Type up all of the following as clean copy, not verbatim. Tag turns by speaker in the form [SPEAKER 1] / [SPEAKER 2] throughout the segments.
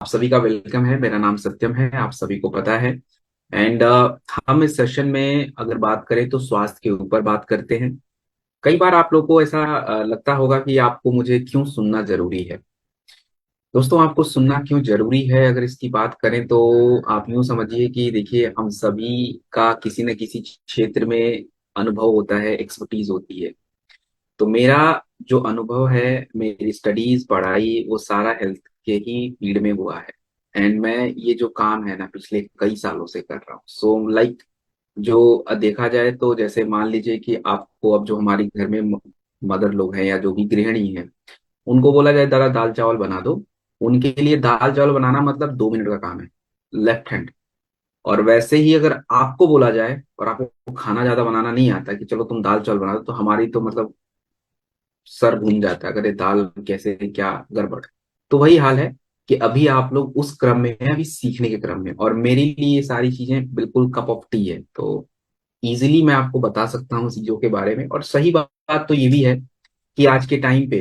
[SPEAKER 1] आप सभी का वेलकम है। मेरा नाम सत्यम है, आप सभी को पता है। एंड हम इस सेशन में अगर बात करें तो स्वास्थ्य के ऊपर बात करते हैं। कई बार आप लोग को ऐसा लगता होगा कि आपको मुझे क्यों सुनना जरूरी है। दोस्तों, आपको सुनना क्यों जरूरी है अगर इसकी बात करें तो आप यूं समझिए कि देखिए, हम सभी का किसी न किसी क्षेत्र में अनुभव होता है, एक्सपर्टीज होती है। तो मेरा जो अनुभव है, मेरी स्टडीज पढ़ाई वो सारा हेल्थ के ही फील्ड में हुआ है। एंड मैं ये जो काम है ना पिछले कई सालों से कर रहा हूँ। सो लाइक जो देखा जाए तो जैसे मान लीजिए कि आपको अब जो हमारी घर में मदर लोग हैं या जो भी गृहिणी हैं, उनको बोला जाए दादा दाल चावल बना दो। उनके लिए दाल चावल बनाना मतलब 2 मिनट का काम है, लेफ्ट हैंड। और वैसे ही अगर आपको बोला जाए और आपको खाना ज्यादा बनाना नहीं आता कि चलो तुम दाल चावल बना दो, तो हमारी तो मतलब सर घूम जाता है, अगर ये दाल कैसे, क्या गड़बड़। तो वही हाल है कि अभी आप लोग उस क्रम में हैं, अभी सीखने के क्रम में, और मेरे लिए ये सारी चीजें बिल्कुल कप ऑफ टी है। तो इजीली मैं आपको बता सकता हूँ चीजों के बारे में। और सही बात तो ये भी है कि आज के टाइम पे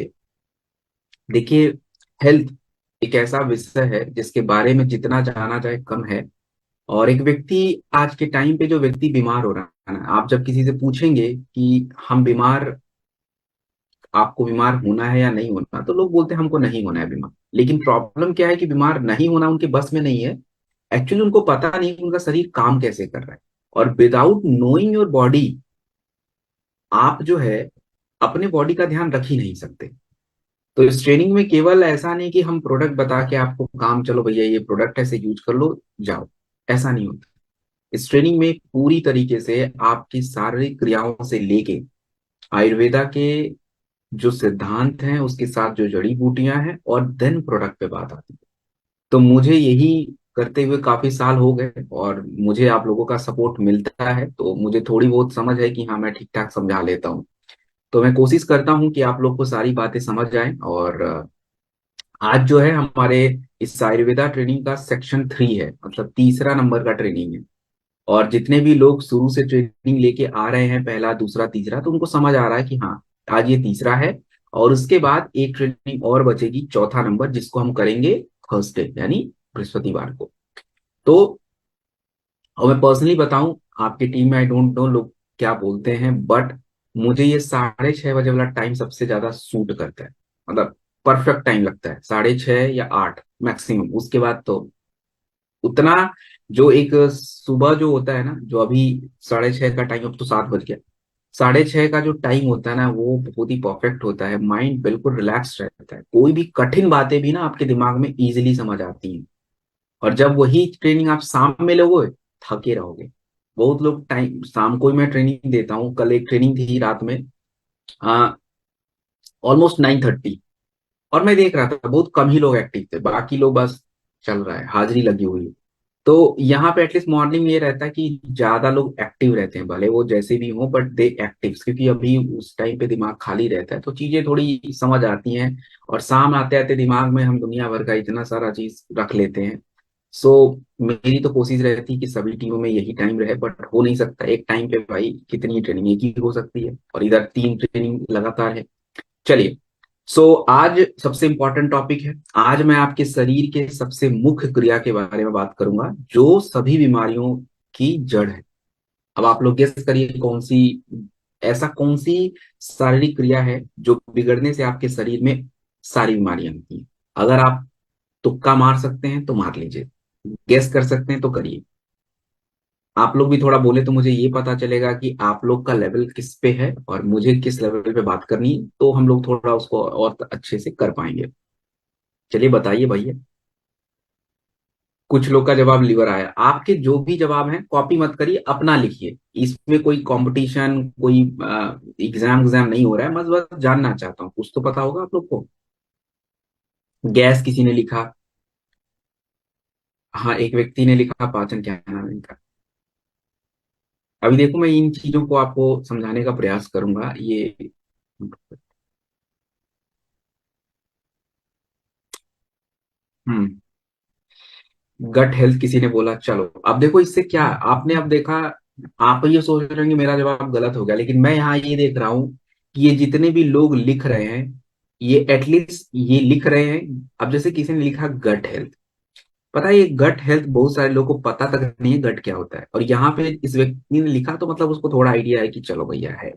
[SPEAKER 1] देखिए, हेल्थ एक ऐसा विषय है जिसके बारे में जितना जाना जाए कम है। और एक व्यक्ति, आज के टाइम पे जो व्यक्ति बीमार हो रहा है ना, आप जब किसी से पूछेंगे कि हम बीमार, आपको बीमार होना है या नहीं होना, तो लोग बोलते हैं हमको नहीं होना है बीमार। लेकिन प्रॉब्लम क्या है कि बीमार नहीं होना उनके बस में नहीं है। एक्चुअली उनको पता नहीं कि उनका शरीर काम कैसे कर रहा है। और विदाउट नोइंग योर बॉडी, आप जो है अपने बॉडी का ध्यान रख ही नहीं सकते। तो इस ट्रेनिंग में केवल ऐसा नहीं कि हम प्रोडक्ट बता के आपको काम, चलो भैया ये प्रोडक्ट ऐसे यूज कर लो, जाओ। ऐसा नहीं होता। इस ट्रेनिंग में पूरी तरीके से आपकी शारीरिक क्रियाओं से लेके आयुर्वेदा के जो सिद्धांत हैं उसके साथ जो जड़ी बूटियां हैं, और देन प्रोडक्ट पे बात आती है। तो मुझे यही करते हुए काफी साल हो गए, और मुझे आप लोगों का सपोर्ट मिलता है, तो मुझे थोड़ी बहुत समझ है कि हाँ, मैं ठीक ठाक समझा लेता हूँ। तो मैं कोशिश करता हूँ कि आप लोग को सारी बातें समझ जाएं। और आज जो है हमारे इस आयुर्वेदा ट्रेनिंग का सेक्शन 3 है, मतलब तीसरा नंबर का ट्रेनिंग है। और जितने भी लोग शुरू से ट्रेनिंग लेके आ रहे हैं, पहला दूसरा तीसरा, तो उनको समझ आ रहा है कि हाँ, आज ये तीसरा है। और उसके बाद एक ट्रेनिंग और बचेगी, चौथा नंबर, जिसको हम करेंगे थर्सडे यानी बृहस्पतिवार को। तो और मैं पर्सनली बताऊं, आपकी टीम में आई डोंट नो लोग क्या बोलते हैं, बट मुझे ये 6:30 बजे वाला टाइम सबसे ज्यादा सूट करता है। मतलब परफेक्ट टाइम लगता है, 6:30 या 8 मैक्सिमम। उसके बाद तो उतना, जो एक सुबह जो होता है ना, जो अभी 6:30 का टाइम, अब तो 7 बज गया। 6:30 का जो टाइम होता है ना, वो बहुत ही परफेक्ट होता है। माइंड बिल्कुल रिलैक्स रहता है, कोई भी कठिन बातें भी ना आपके दिमाग में इजीली समझ आती हैं। और जब वही ट्रेनिंग आप शाम में लोगे, थके रहोगे। बहुत लोग टाइम शाम को ही मैं ट्रेनिंग देता हूँ। कल एक ट्रेनिंग थी रात में, ऑलमोस्ट 9:30, और मैं देख रहा था बहुत कम ही लोग एक्टिव थे, बाकी लोग बस चल रहा है, हाजिरी लगी हुई है। तो यहाँ पे एटलीस्ट मॉर्निंग ये रहता है कि ज्यादा लोग एक्टिव रहते हैं, भले वो जैसे भी हों, बट दे एक्टिव, क्योंकि अभी उस टाइम पे दिमाग खाली रहता है, तो चीजें थोड़ी समझ आती हैं। और शाम आते आते दिमाग में हम दुनिया भर का इतना सारा चीज रख लेते हैं। सो मेरी तो कोशिश रहती है कि सभी टीमों में यही टाइम रहे, बट हो नहीं सकता एक टाइम पे भाई, कितनी ट्रेनिंग एक ही हो सकती है, और इधर 3 ट्रेनिंग लगातार है। चलिए, आज सबसे इंपॉर्टेंट टॉपिक है। आज मैं आपके शरीर के सबसे मुख्य क्रिया के बारे में बात करूंगा, जो सभी बीमारियों की जड़ है। अब आप लोग गेस करिए, कौन सी शारीरिक क्रिया है जो बिगड़ने से आपके शरीर में सारी बीमारियां होती हैं। अगर आप तुक्का मार सकते हैं तो मार लीजिए, गेस कर सकते हैं तो करिए। आप लोग भी थोड़ा बोले तो मुझे ये पता चलेगा कि आप लोग का लेवल किस पे है और मुझे किस लेवल पे बात करनी है, तो हम लोग थोड़ा उसको और अच्छे से कर पाएंगे। चलिए बताइए भैया। कुछ लोग का जवाब लिवर आया। आपके जो भी जवाब हैं कॉपी मत करिए, अपना लिखिए। इसमें कोई कंपटीशन, कोई एग्जाम नहीं हो रहा है। मैं बस जानना चाहता हूँ, कुछ तो पता होगा आप लोग को। गैस किसी ने लिखा। हाँ, एक व्यक्ति ने लिखा पाचन, क्या नाम है इनका। अभी देखो, मैं इन चीजों को आपको समझाने का प्रयास करूंगा। ये हम्म गट हेल्थ किसी ने बोला। चलो अब देखो, इससे क्या आपने अब देखा। आप ये सोच रहे हैं कि मेरा जवाब गलत हो गया, लेकिन मैं यहाँ ये देख रहा हूँ कि ये जितने भी लोग लिख रहे हैं, ये एटलीस्ट ये लिख रहे हैं। अब जैसे किसी ने लिखा गट हेल्थ, पता है ये गट हेल्थ बहुत सारे लोगों को पता तक नहीं है गट क्या होता है, और यहाँ पे इस व्यक्ति ने लिखा तो मतलब उसको थोड़ा आइडिया है कि चलो भैया है।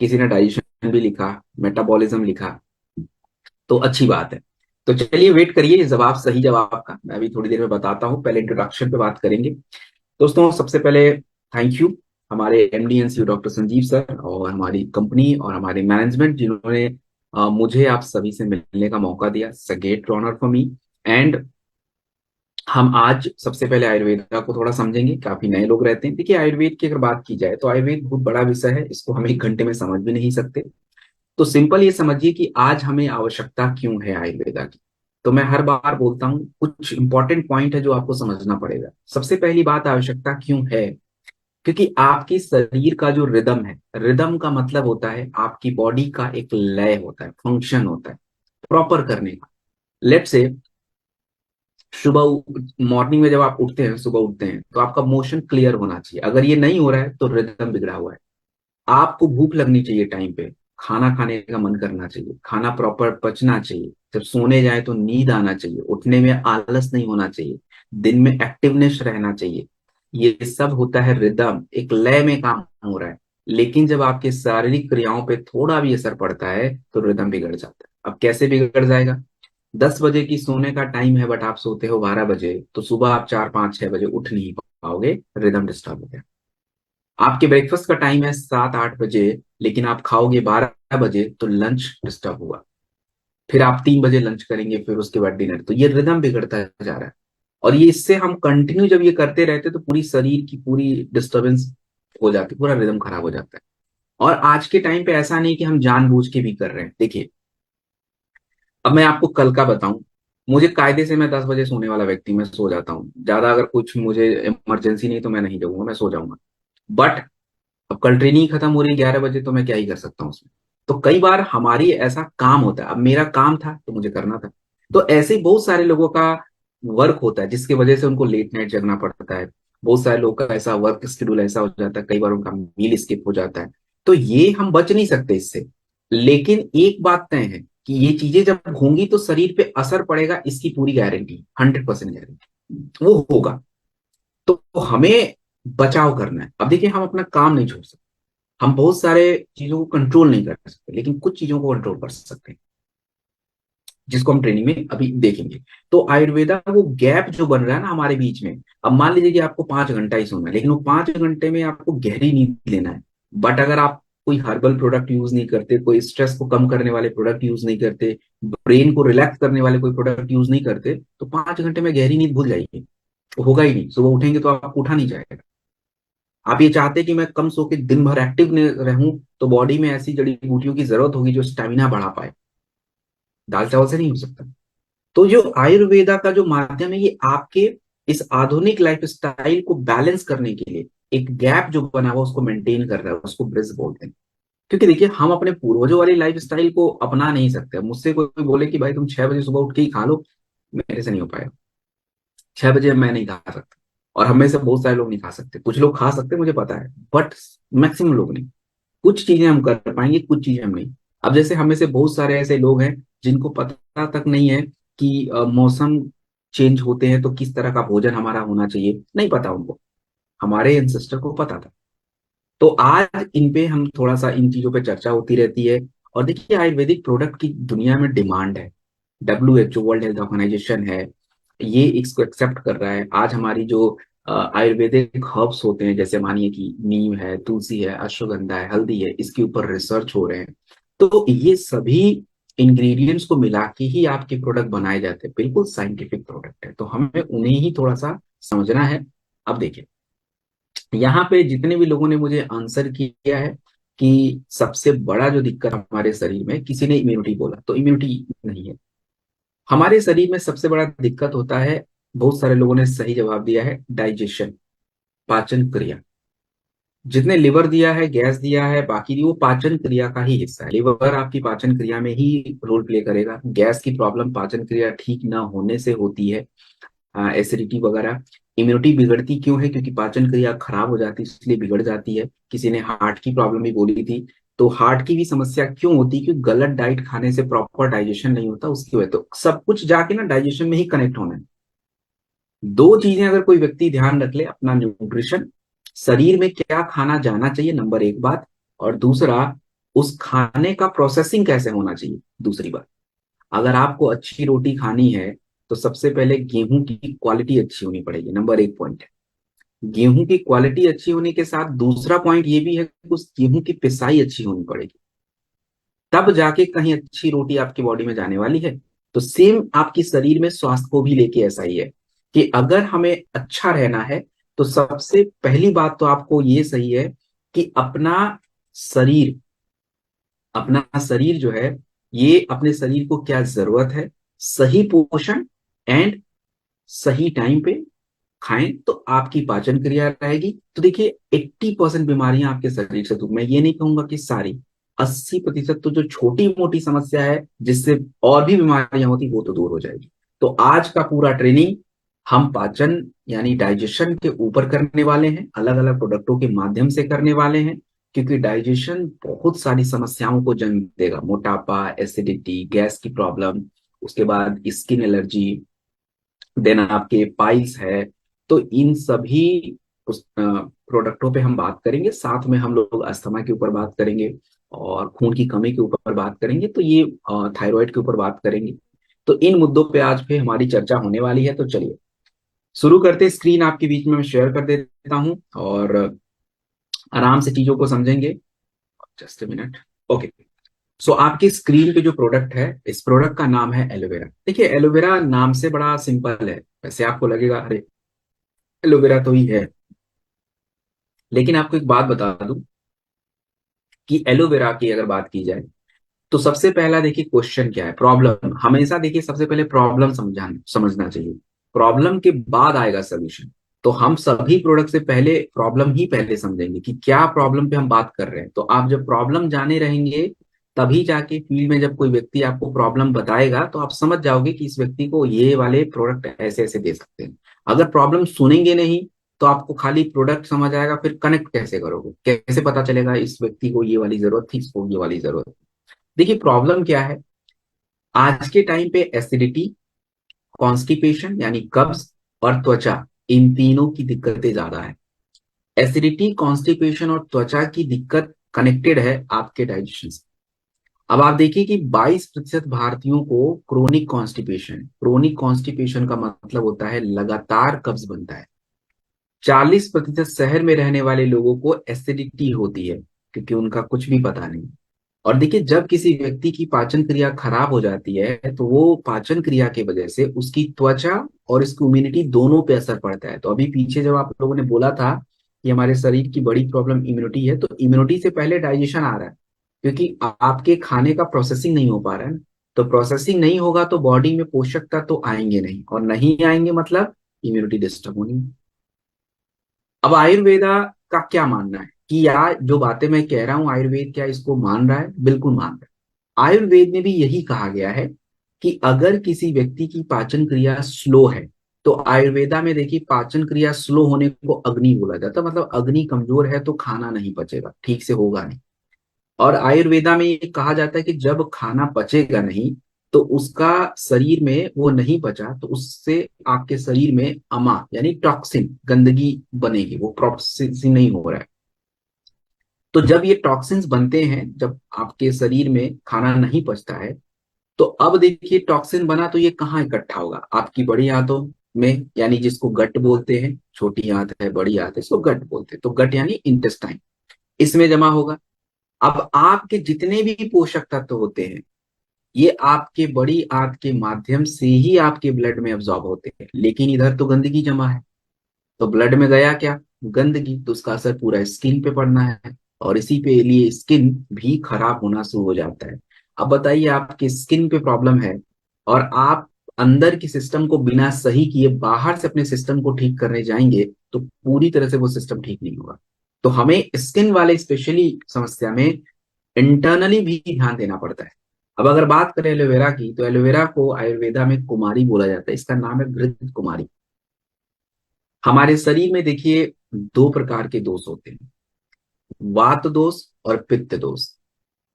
[SPEAKER 1] किसी ने डाइजेशन भी लिखा, मेटाबॉलिज्म लिखा, तो अच्छी बात है। तो चलिए वेट करिए जवाब, सही जवाब का मैं अभी थोड़ी देर में बताता हूँ, पहले इंट्रोडक्शन पे बात करेंगे। दोस्तों सबसे पहले थैंक यू हमारे MD NCU doctor Sanjeev sir और हमारी कंपनी और हमारे मैनेजमेंट, जिन्होंने मुझे आप सभी से मिलने का मौका दिया। It's a great honour for me. And हम आज सबसे पहले आयुर्वेदा को थोड़ा समझेंगे, काफी नए लोग रहते हैं। देखिए आयुर्वेद की अगर बात की जाए तो आयुर्वेद बहुत बड़ा विषय है, इसको हम एक घंटे में समझ भी नहीं सकते। तो सिंपल ये समझिए कि आज हमें आवश्यकता क्यों है आयुर्वेदा की। तो मैं हर बार बोलता हूँ कुछ इंपॉर्टेंट पॉइंट है जो आपको समझना पड़ेगा। सबसे पहली बात, आवश्यकता क्यों है? क्योंकि आपकी शरीर का जो रिदम है, रिदम का मतलब होता है आपकी बॉडी का एक लय होता है, फंक्शन होता है प्रॉपर करने का। लेट से सुबह मॉर्निंग में जब आप उठते हैं, सुबह उठते हैं तो आपका मोशन क्लियर होना चाहिए। अगर ये नहीं हो रहा है तो रिदम बिगड़ा हुआ है। आपको भूख लगनी चाहिए टाइम पे, खाना खाने का मन करना चाहिए, खाना प्रॉपर पचना चाहिए, जब सोने जाए तो नींद आना चाहिए, उठने में आलस नहीं होना चाहिए, दिन में एक्टिवनेस रहना चाहिए। ये सब होता है रिदम, एक लय में काम हो रहा है। लेकिन जब आपके शारीरिक क्रियाओं पे थोड़ा भी असर पड़ता है तो रिदम बिगड़ जाता है। अब कैसे बिगड़ जाएगा? 10 बजे की सोने का टाइम है बट आप सोते हो 12 बजे, तो सुबह आप 4 5 6 बजे उठ नहीं पाओगे, रिदम डिस्टर्ब हो गया। आपके ब्रेकफास्ट का टाइम है 7 8 बजे, लेकिन आप खाओगे 12 बजे, तो लंच डिस्टर्ब हुआ। फिर आप 3 बजे लंच करेंगे, फिर उसके बाद डिनर, तो ये रिदम बिगड़ता जा रहा है। और ये इससे हम कंटिन्यू जब ये करते रहते तो पूरी शरीर की पूरी डिस्टर्बेंस हो जाती, पूरा रिदम खराब हो जाता है। और आज के टाइम पे ऐसा नहीं कि हम जानबूझ के भी कर रहे हैं। देखिए अब मैं आपको कल का बताऊं, मुझे कायदे से, मैं 10 बजे सोने वाला व्यक्ति, मैं सो जाता हूँ ज्यादा, अगर कुछ मुझे इमरजेंसी नहीं तो मैं नहीं जाऊंगा, मैं सो जाऊंगा। बट अब कल ट्रेनिंग खत्म हो रही है 11 बजे, तो मैं क्या ही कर सकता हूँ उसमें। तो कई बार हमारी ऐसा काम होता है, अब मेरा काम था तो मुझे करना था। तो ऐसे ही बहुत सारे लोगों का वर्क होता है जिसकी वजह से उनको लेट नाइट जगना पड़ता है। बहुत सारे लोगों का ऐसा वर्क शेड्यूल ऐसा हो जाता है, कई बार उनका मील स्किप हो जाता है। तो ये हम बच नहीं सकते इससे। लेकिन एक बात तय है कि ये चीजें जब होंगी तो शरीर पे असर पड़ेगा, इसकी पूरी गारंटी, 100% गारंटी वो होगा। तो हमें बचाव करना है। अब देखिए हम अपना काम नहीं छोड़ सकते, हम बहुत सारे चीजों को कंट्रोल नहीं कर सकते, लेकिन कुछ चीजों को कंट्रोल कर सकते हैं, जिसको हम ट्रेनिंग में अभी देखेंगे। तो आयुर्वेदा वो गैप जो बन रहा है ना हमारे बीच में, अब मान लीजिए कि आपको 5 घंटा ही सोना है, लेकिन वो 5 घंटे में आपको गहरी नींद लेना है। बट अगर आप कोई हर्बल प्रोडक्ट यूज नहीं करते, कोई स्ट्रेस को कम करने वाले प्रोडक्ट यूज नहीं करते, ब्रेन को रिलैक्स करने वाले कोई प्रोडक्ट यूज नहीं करते, तो 5 घंटे में गहरी नींद भूल जाइए, तो होगा ही नहीं। सुबह उठेंगे तो आप उठा नहीं जाएगा। आप ये चाहते कि मैं कम सो के दिन भर एक्टिव रहूं, तो बॉडी में ऐसी जड़ी बूटियों की जरूरत होगी जो स्टेमिना बढ़ा पाए। दाल चावल से नहीं हो सकता। तो जो आयुर्वेदा का जो माध्यम है, ये आपके इस आधुनिक लाइफ स्टाइल को बैलेंस करने के लिए एक गैप जो बना हुआ उसको मेंटेन कर रहा है, उसको ब्रिज बोलते हैं। क्योंकि देखिए हम अपने पूर्वजों वाली लाइफ स्टाइल को अपना नहीं सकते। मुझसे कोई बोले कि भाई तुम 6 बजे सुबह उठ के ही खा लो, मेरे से नहीं हो पाएगा। 6 बजे मैं नहीं खा सकता, और हम में से बहुत सारे लोग नहीं खा सकते। कुछ लोग खा सकते, मुझे पता है, बट मैक्सिमम लोग नहीं। कुछ चीजें हम कर पाएंगे, कुछ चीजें हम नहीं। अब जैसे हम में से बहुत सारे ऐसे लोग हैं जिनको पता तक नहीं है कि मौसम चेंज होते हैं तो किस तरह का भोजन हमारा होना चाहिए, नहीं पता उनको। हमारे एंसेस्टर को पता था। तो आज इन पे हम थोड़ा सा, इन चीजों पे चर्चा होती रहती है। और देखिए आयुर्वेदिक प्रोडक्ट की दुनिया में डिमांड है। WHO, वर्ल्ड हेल्थ ऑर्गेनाइजेशन है, ये इसको एक्सेप्ट कर रहा है। आज हमारी जो आयुर्वेदिक हर्ब्स होते हैं, जैसे मानिए कि नीम है, तुलसी है, अश्वगंधा है, हल्दी है, इसके ऊपर रिसर्च हो रहे हैं। तो ये सभी इंग्रेडिएंट्स को मिला के ही आपके प्रोडक्ट बनाए जाते हैं, बिल्कुल साइंटिफिक प्रोडक्ट है, तो हमें उन्हें ही थोड़ा सा समझना है। अब देखिए यहाँ पे जितने भी लोगों ने मुझे आंसर किया है कि सबसे बड़ा जो दिक्कत हमारे शरीर में, किसी ने इम्यूनिटी बोला, तो इम्यूनिटी नहीं है हमारे शरीर में। सबसे बड़ा दिक्कत होता है, बहुत सारे लोगों ने सही जवाब दिया है, डाइजेशन, पाचन क्रिया। जितने लिवर दिया है, गैस दिया है, बाकी वो पाचन क्रिया का ही हिस्सा है। लिवर आपकी पाचन क्रिया में ही रोल प्ले करेगा। गैस की प्रॉब्लम पाचन क्रिया ठीक ना होने से होती है, एसिडिटी वगैरह। इम्यूनिटी बिगड़ती क्यों है? क्योंकि पाचन क्रिया खराब हो जाती है, इसलिए बिगड़ जाती है। किसी ने हार्ट की प्रॉब्लम भी बोली थी, तो हार्ट की भी समस्या क्यों होती है? क्योंकि गलत डाइट खाने से प्रॉपर डाइजेशन नहीं होता, उसकी वजह। तो सब कुछ जाके ना डाइजेशन में ही कनेक्ट होना है। दो चीजें अगर कोई व्यक्ति ध्यान रख ले, अपना न्यूट्रिशन, शरीर में क्या खाना जाना चाहिए, नंबर एक बात, और दूसरा उस खाने का प्रोसेसिंग कैसे होना चाहिए, दूसरी बात। अगर आपको अच्छी रोटी खानी है तो सबसे पहले गेहूं की क्वालिटी अच्छी होनी पड़ेगी, नंबर एक पॉइंट है। गेहूं की क्वालिटी अच्छी होने के साथ दूसरा पॉइंट ये भी है कि उस गेहूं की पिसाई अच्छी होनी पड़ेगी, तब जाके कहीं अच्छी रोटी आपकी बॉडी में जाने वाली है। तो सेम आपकी शरीर में स्वास्थ्य को भी लेके ऐसा ही है कि अगर हमें अच्छा रहना है तो सबसे पहली बात तो आपको ये सही है कि शरीर अपना शरीर जो है, ये अपने शरीर को क्या जरूरत है, सही पोषण एंड सही टाइम पे खाएं तो आपकी पाचन क्रिया रहेगी। तो देखिए 80% बीमारियां आपके शरीर से दूर, मैं ये नहीं कहूंगा कि सारी, 80% तो जो छोटी मोटी समस्या है जिससे और भी बीमारियां होती वो तो दूर हो जाएगी। तो आज का पूरा ट्रेनिंग हम पाचन यानी डाइजेशन के ऊपर करने वाले हैं, अलग अलग प्रोडक्टों के माध्यम से करने वाले हैं, क्योंकि डाइजेशन बहुत सारी समस्याओं को जन्म देगा, मोटापा, एसिडिटी, गैस की प्रॉब्लम, उसके बाद स्किन एलर्जी, देन आपके पाइल्स है। तो इन सभी उस प्रोडक्टों पे हम बात करेंगे, साथ में हम लोग अस्थमा के ऊपर बात करेंगे और खून की कमी के ऊपर बात करेंगे, तो ये थायराइड के ऊपर बात करेंगे। तो इन मुद्दों पे आज पे हमारी चर्चा होने वाली है। तो चलिए शुरू करते, स्क्रीन आपके बीच में मैं शेयर कर देता हूं और आराम से चीजों को समझेंगे। Just a minute. ओके। सो आपकी स्क्रीन पे जो प्रोडक्ट है, इस प्रोडक्ट का नाम है एलोवेरा। देखिए एलोवेरा नाम से बड़ा सिंपल है, वैसे आपको लगेगा अरे एलोवेरा तो ही है, लेकिन आपको एक बात बता दूं कि एलोवेरा की अगर बात की जाए तो सबसे पहला देखिए क्वेश्चन क्या है, प्रॉब्लम। हमेशा देखिए सबसे पहले प्रॉब्लम समझना चाहिए, प्रॉब्लम के बाद आएगा सोल्यूशन। तो हम सभी प्रोडक्ट से पहले प्रॉब्लम ही पहले समझेंगे कि क्या प्रॉब्लम पे हम बात कर रहे हैं। तो आप जब प्रॉब्लम जाने रहेंगे तभी जाके फील्ड में जब कोई व्यक्ति आपको प्रॉब्लम बताएगा तो आप समझ जाओगे कि इस व्यक्ति को ये वाले प्रोडक्ट ऐसे ऐसे दे सकते हैं। अगर प्रॉब्लम सुनेंगे नहीं तो आपको खाली प्रोडक्ट समझ आएगा, फिर कनेक्ट कैसे करोगे, कैसे पता चलेगा इस व्यक्ति को ये वाली जरूरत थी, इसको ये वाली जरूरत थी। देखिए प्रॉब्लम क्या है, आज के टाइम पे एसिडिटी, कॉन्स्टिपेशन यानी कब्ज और त्वचा, इन तीनों की दिक्कतें ज्यादा है। एसिडिटी, कॉन्स्टिपेशन और त्वचा की दिक्कत कनेक्टेड है आपके डाइजेशन से। अब आप देखिए कि 22% भारतीयों को क्रोनिक कॉन्स्टिपेशन का मतलब होता है लगातार कब्ज बनता है। 40% शहर में रहने वाले लोगों को एसिडिटी होती है क्योंकि उनका कुछ भी पता नहीं। और देखिए जब किसी व्यक्ति की पाचन क्रिया खराब हो जाती है तो वो पाचन क्रिया की वजह से उसकी त्वचा और इसकी इम्यूनिटी दोनों पे असर पड़ता है। तो अभी पीछे जब आप लोगों ने बोला था कि हमारे शरीर की बड़ी प्रॉब्लम इम्यूनिटी है, तो इम्यूनिटी से पहले डाइजेशन आ रहा है, क्योंकि आपके खाने का प्रोसेसिंग नहीं हो पा रहा है ना। तो प्रोसेसिंग नहीं होगा तो बॉडी में पोषक तत्व तो आएंगे नहीं, और नहीं आएंगे मतलब इम्यूनिटी डिस्टर्ब होनी। अब आयुर्वेदा का क्या मानना है कि यार जो बातें मैं कह रहा हूं आयुर्वेद क्या इसको मान रहा है? बिल्कुल मान रहा है। आयुर्वेद में भी यही कहा गया है कि अगर किसी व्यक्ति की पाचन क्रिया स्लो है, तो आयुर्वेदा में देखिए पाचन क्रिया स्लो होने को अग्नि बोला जाता है, मतलब अग्नि कमजोर है तो खाना नहीं पचेगा, ठीक से होगा नहीं। और आयुर्वेदा में ये कहा जाता है कि जब खाना पचेगा नहीं तो उसका शरीर में वो नहीं पचा तो उससे आपके शरीर में अमा यानी टॉक्सिन, गंदगी बनेगी, वो प्रोसेसिंग नहीं हो रहा है। तो जब ये टॉक्सिन्स बनते हैं, जब आपके शरीर में खाना नहीं पचता है, तो अब देखिए टॉक्सिन बना तो ये कहाँ इकट्ठा होगा, आपकी बड़ी आंतों में, यानी जिसको गट बोलते हैं, छोटी आंत है बड़ी आंत है इसको गट बोलते हैं, तो गट यानी इंटेस्टाइन, इसमें जमा होगा। अब आपके जितने भी पोषक तत्व होते हैं ये आपके बड़ी आंत के माध्यम से ही आपके ब्लड में अब्सॉर्ब होते हैं, लेकिन इधर तो गंदगी जमा है। तो ब्लड में गया क्या, गंदगी, तो उसका असर पूरा स्किन पे पड़ना है, और इसी पे लिए स्किन भी खराब होना शुरू हो जाता है। अब बताइए आपके स्किन पे प्रॉब्लम है और आप अंदर की सिस्टम को बिना सही किए बाहर से अपने सिस्टम को ठीक करने जाएंगे तो पूरी तरह से वो सिस्टम ठीक नहीं होगा। तो हमें स्किन वाले स्पेशली समस्या में इंटरनली भी ध्यान देना पड़ता है। अब अगर बात करें एलोवेरा की, तो एलोवेरा को आयुर्वेदा में कुमारी बोला जाता है, इसका नाम है घृत कुमारी। हमारे शरीर में देखिए दो प्रकार के दोष होते हैं, वात दोष और पित्त दोष।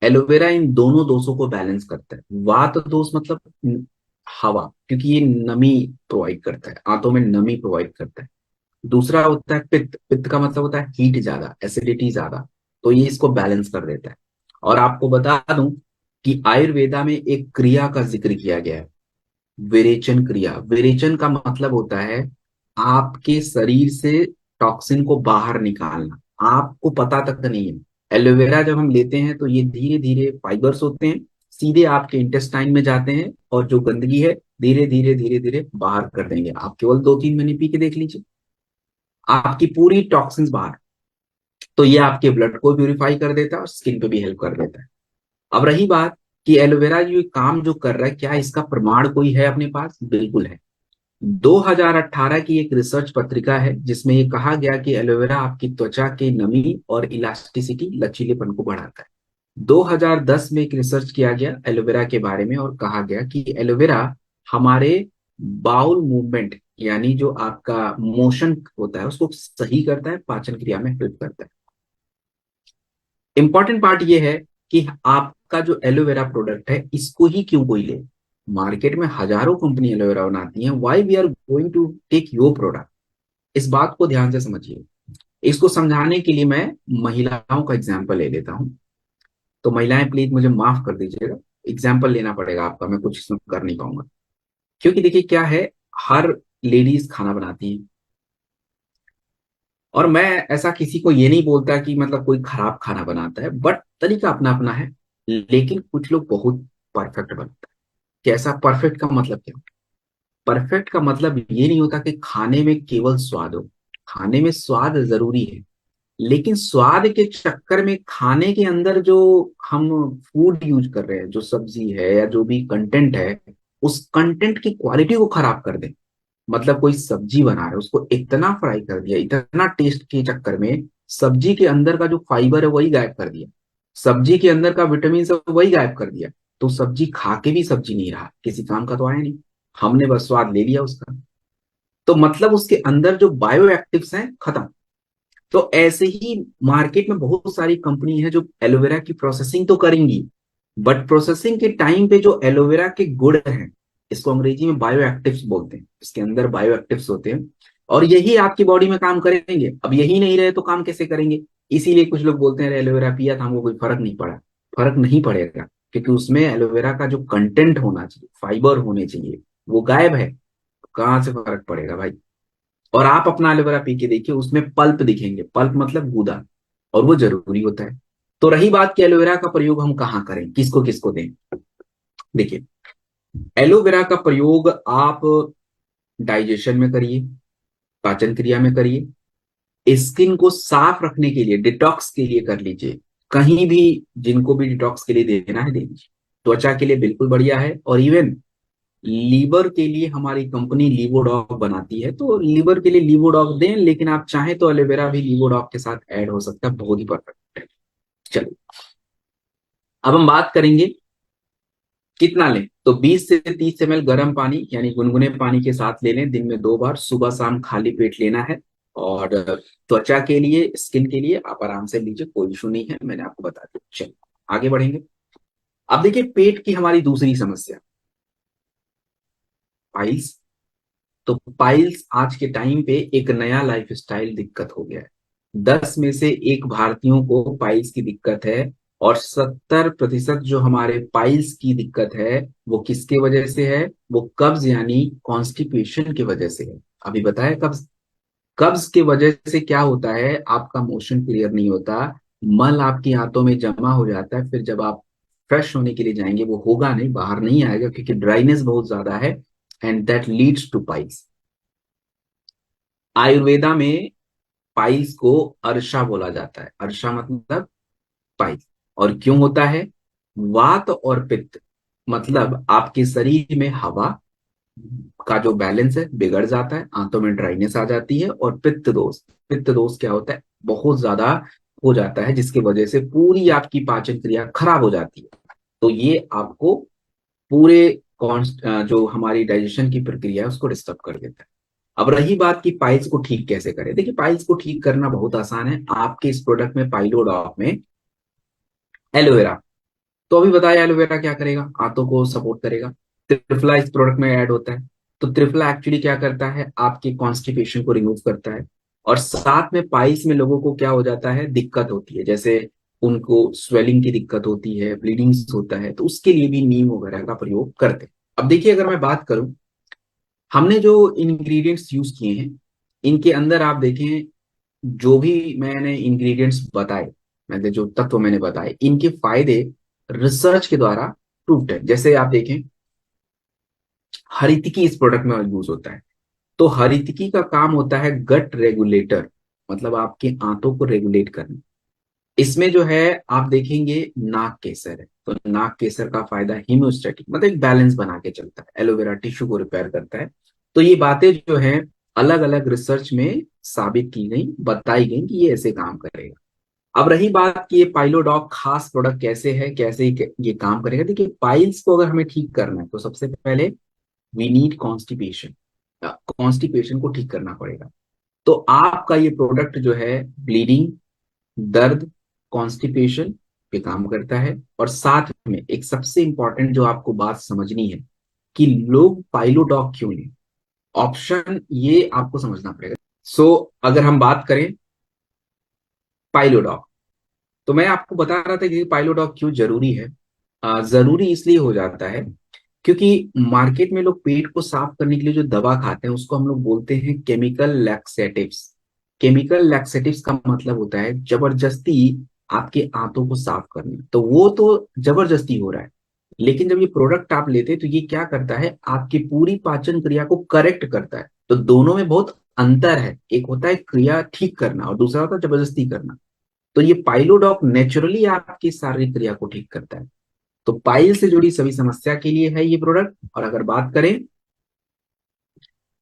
[SPEAKER 1] एलोवेरा इन दोनों दोषों को बैलेंस करता है। वात दोष मतलब हवा, क्योंकि ये नमी प्रोवाइड करता है, आंतों में नमी प्रोवाइड करता है। दूसरा होता है पित्त। पित्त का मतलब होता है हीट ज्यादा, एसिडिटी ज्यादा, तो ये इसको बैलेंस कर देता है। और आपको बता दूं कि आयुर्वेदा में एक क्रिया का जिक्र किया गया है, विरेचन क्रिया। विरेचन का मतलब होता है आपके शरीर से टॉक्सिन को बाहर निकालना, आपको पता तक नहीं है। एलोवेरा जब हम लेते हैं तो ये धीरे धीरे फाइबर्स होते हैं, सीधे आपके इंटेस्टाइन में जाते हैं, और जो गंदगी है धीरे धीरे बाहर कर देंगे। आप केवल 2-3 महीने पी के देख लीजिए, आपकी पूरी टॉक्सिन्स बाहर। तो ये आपके ब्लड को प्यूरिफाई कर देता है और स्किन पे भी हेल्प कर देता है। अब रही बात कि एलोवेरा ये काम जो कर रहा है, क्या इसका प्रमाण कोई है अपने पास? बिल्कुल है। 2018 की एक रिसर्च पत्रिका है जिसमें ये कहा गया कि एलोवेरा आपकी त्वचा की नमी और इलास्टिसिटी, लचीलेपन को बढ़ाता है। 2010 में एक रिसर्च किया गया एलोवेरा के बारे में और कहा गया कि एलोवेरा हमारे बाउल मूवमेंट, यानी जो आपका मोशन होता है उसको सही करता है, पाचन क्रिया में हेल्प करता है। इंपॉर्टेंट पार्ट ये है कि आपका जो एलोवेरा प्रोडक्ट है इसको ही क्यों कोई ले। मार्केट में हजारों कंपनी एलोवेरा बनाती हैं, why we are going to take your product? इस बात को ध्यान से समझिए। इसको समझाने के लिए मैं महिलाओं का एग्जाम्पल ले लेता हूं। तो महिलाएं प्लीज मुझे माफ कर दीजिएगा, एग्जाम्पल लेना पड़ेगा आपका, मैं कुछ इसमें कर नहीं पाऊंगा। क्योंकि देखिए क्या है, हर लेडीज खाना बनाती है, और मैं ऐसा किसी को ये नहीं बोलता कि मतलब कोई खराब खाना बनाता है, बट तरीका अपना अपना है। लेकिन कुछ लोग बहुत परफेक्ट बनते हैं। कैसा परफेक्ट का मतलब क्या? परफेक्ट का मतलब ये नहीं होता कि खाने में केवल स्वाद हो। खाने में स्वाद जरूरी है, लेकिन स्वाद के चक्कर में खाने के अंदर जो हम फूड यूज कर रहे हैं, जो सब्जी है या जो भी कंटेंट है, उस कंटेंट की क्वालिटी को खराब कर दें। मतलब कोई सब्जी बना रहे हैं, उसको इतना फ्राई कर दिया, इतना टेस्ट के चक्कर में सब्जी के अंदर का जो फाइबर है वही गायब कर दिया, सब्जी के अंदर का विटामिन है वही गायब कर दिया। तो सब्जी खा के भी सब्जी नहीं रहा, किसी काम का तो आया नहीं, हमने बस स्वाद ले लिया उसका। तो मतलब उसके अंदर जो बायो एक्टिव्स हैं खत्म। तो ऐसे ही मार्केट में बहुत सारी कंपनी है जो एलोवेरा की प्रोसेसिंग तो करेंगी, बट प्रोसेसिंग के टाइम पे जो एलोवेरा के गुण हैं, इसको अंग्रेजी में बायो एक्टिव्स बोलते हैं, इसके अंदर बायो एक्टिव्स होते हैं, और यही आपकी बॉडी में काम करेंगे। अब यही नहीं रहे तो काम कैसे करेंगे? इसीलिए कुछ लोग बोलते हैं, "अरे, एलोवेरा पिया था, हमको कोई फर्क नहीं पड़ा।" फर्क नहीं पड़ेगा, क्योंकि उसमें एलोवेरा का जो कंटेंट होना चाहिए, फाइबर होने चाहिए, वो गायब है। कहाँ से फर्क पड़ेगा भाई? और आप अपना एलोवेरा पी के देखिए, उसमें पल्प दिखेंगे, पल्प मतलब गूदा, और वो जरूरी होता है। तो रही बात कि एलोवेरा का प्रयोग हम कहाँ करें, किसको किसको दें। देखिए, एलोवेरा का प्रयोग आप डाइजेशन में करिए, पाचन क्रिया में करिए, स्किन को साफ रखने के लिए, डिटॉक्स के लिए कर लीजिए। कहीं भी जिनको भी डिटॉक्स के लिए देना है दे दीजिए। त्वचा के लिए बिल्कुल बढ़िया है, और इवन लीवर के लिए हमारी कंपनी लीवोडॉक बनाती है, तो लीवर के लिए लीवोडॉक दें, लेकिन आप चाहें तो एलोवेरा भी लीवोडॉक के साथ ऐड हो सकता है, बहुत ही परफेक्ट है। चलिए, अब हम बात करेंगे कितना लें। तो 20 से 30 ml गर्म पानी, यानी गुनगुने पानी के साथ ले लें, दिन में 2 बार, सुबह शाम खाली पेट लेना है। और त्वचा के लिए, स्किन के लिए आप आराम से लीजिए, कोई इशू नहीं है, मैंने आपको बता दिया। चलिए आगे बढ़ेंगे। अब देखिए पेट की हमारी दूसरी समस्या, पाइल्स। तो पाइल्स आज के टाइम पे एक नया लाइफस्टाइल दिक्कत हो गया है। 10 में से 1 भारतीयों को पाइल्स की दिक्कत है, और 70% जो हमारे पाइल्स की दिक्कत है वो किसके वजह से है? वो कब्ज यानी कॉन्स्टिपेशन की वजह से है। अभी बताया कब्ज। कब्ज की वजह से क्या होता है, आपका मोशन क्लियर नहीं होता, मल आपकी आंतों में जमा हो जाता है, फिर जब आप फ्रेश होने के लिए जाएंगे वो होगा नहीं, बाहर नहीं आएगा, क्योंकि ड्राइनेस बहुत ज्यादा है, and that leads two piles. Ayurveda में पाइल्स को अर्शा बोला जाता है। अर्शा मतलब पाइल्स। और क्यों होता है? वात और पित्त, मतलब आपके शरीर में हवा का जो बैलेंस है बिगड़ जाता है, आंतों में ड्राइनेस आ जाती है, और पित्त दोष। पित्त दोष क्या होता है? बहुत ज्यादा हो जाता है, जिसकी वजह से पूरी आपकी पाचन क्रिया खराब हो जाती है। तो ये आपको पूरे जो हमारी डाइजेशन की प्रक्रिया है उसको डिस्टर्ब कर देता है। अब रही बात कि पाइल्स को ठीक कैसे करें। देखिए, पाइल्स को ठीक करना बहुत आसान है। आपके इस प्रोडक्ट में, पाइलोडॉक में, एलोवेरा। तो अभी बताया एलोवेरा क्या करेगा, आंतों को सपोर्ट करेगा, त्रिफला इस प्रोडक्ट में ऐड होता है। तो त्रिफला एक्चुअली क्या करता है, आपके कॉन्स्टिपेशन को रिमूव करता है। और साथ में पाइल्स में लोगों को क्या हो जाता है, दिक्कत होती है, जैसे उनको स्वेलिंग की दिक्कत होती है, ब्लीडिंग्स होता है, तो उसके लिए भी नीम वगैरह का प्रयोग करते हैं। अब देखिए, अगर मैं बात करूं, हमने जो इंग्रेडिएंट्स यूज किए हैं, इनके अंदर आप देखें, जो भी मैंने इंग्रेडिएंट्स बताए, मैंने जो तत्व मैंने बताए, इनके फायदे रिसर्च के द्वारा प्रूव्ड है। जैसे आप देखें, हरितकी इस प्रोडक्ट में यूज होता है। तो हरितकी का काम होता है गट रेगुलेटर, मतलब आपके आंतों को रेगुलेट करना। इसमें जो है आप देखेंगे नाक केसर है, तो नाक केसर का फायदा हीमोस्टेटिक, मतलब एक बैलेंस बना के चलता है, एलोवेरा टिश्यू को रिपेयर करता है। तो ये बातें जो है अलग अलग रिसर्च में साबित की गई, बताई गई कि ये ऐसे काम करेगा। अब रही बात कि ये पाइलोडॉग खास प्रोडक्ट कैसे है, कैसे ये काम करेगा। देखिए, पाइल्स को अगर हमें ठीक करना है तो सबसे पहले वी नीड कॉन्स्टिपेशन, कॉन्स्टिपेशन को ठीक करना पड़ेगा। तो आपका ये प्रोडक्ट जो है ब्लीडिंग, दर्द, कॉन्स्टिपेशन पे काम करता है। और साथ में एक सबसे इंपॉर्टेंट जो आपको बात समझनी है कि लोग पाइलोडॉग क्यों लें, ऑप्शन ये आपको समझना पड़ेगा। सो अगर हम बात करें पाइलोडॉग, तो मैं आपको बता रहा था कि पाइलोडॉग क्यों जरूरी है। जरूरी इसलिए हो जाता है क्योंकि मार्केट में लोग पेट को साफ करने के लिए जो दवा खाते हैं उसको हम लोग बोलते हैं केमिकल लैक्सेटिव्स। केमिकल लैक्सेटिव्स का मतलब होता है जबरदस्ती आपके आंतों को साफ करना, तो वो तो जबरदस्ती हो रहा है। लेकिन जब ये प्रोडक्ट आप लेते हैं तो ये क्या करता है, आपकी पूरी पाचन क्रिया को करेक्ट करता है। तो दोनों में बहुत अंतर है, एक होता है क्रिया ठीक करना और दूसरा होता है जबरदस्ती करना। तो ये पाइलोडॉक नेचुरली आपकी शारीरिक क्रिया को ठीक करता है। तो पाइल से जुड़ी सभी समस्या के लिए है ये प्रोडक्ट। और अगर बात करें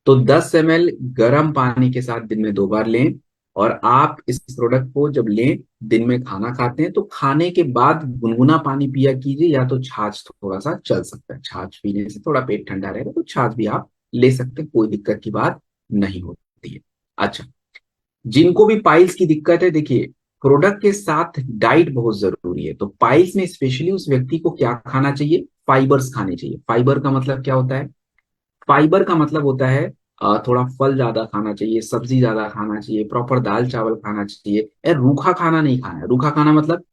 [SPEAKER 1] तो 10 ml गर्म पानी के साथ दिन में 2 बार लें। और आप इस प्रोडक्ट को जब लें, दिन में खाना खाते हैं तो खाने के बाद गुनगुना पानी पिया कीजिए, या तो छाछ थोड़ा सा चल सकता है, छाछ पीने से थोड़ा पेट ठंडा रहेगा, तो छाछ भी आप ले सकते हैं, कोई दिक्कत की बात नहीं होती है। अच्छा, जिनको भी पाइल्स की दिक्कत है, देखिए प्रोडक्ट के साथ डाइट बहुत जरूरी है। तो पाइल्स में स्पेशली उस व्यक्ति को क्या खाना चाहिए, फाइबर्स खाने चाहिए। फाइबर का मतलब क्या होता है, फाइबर का मतलब होता है थोड़ा फल ज्यादा खाना चाहिए, सब्जी ज्यादा खाना चाहिए, प्रॉपर दाल चावल खाना चाहिए। रूखा खाना नहीं खाना है। रूखा खाना मतलब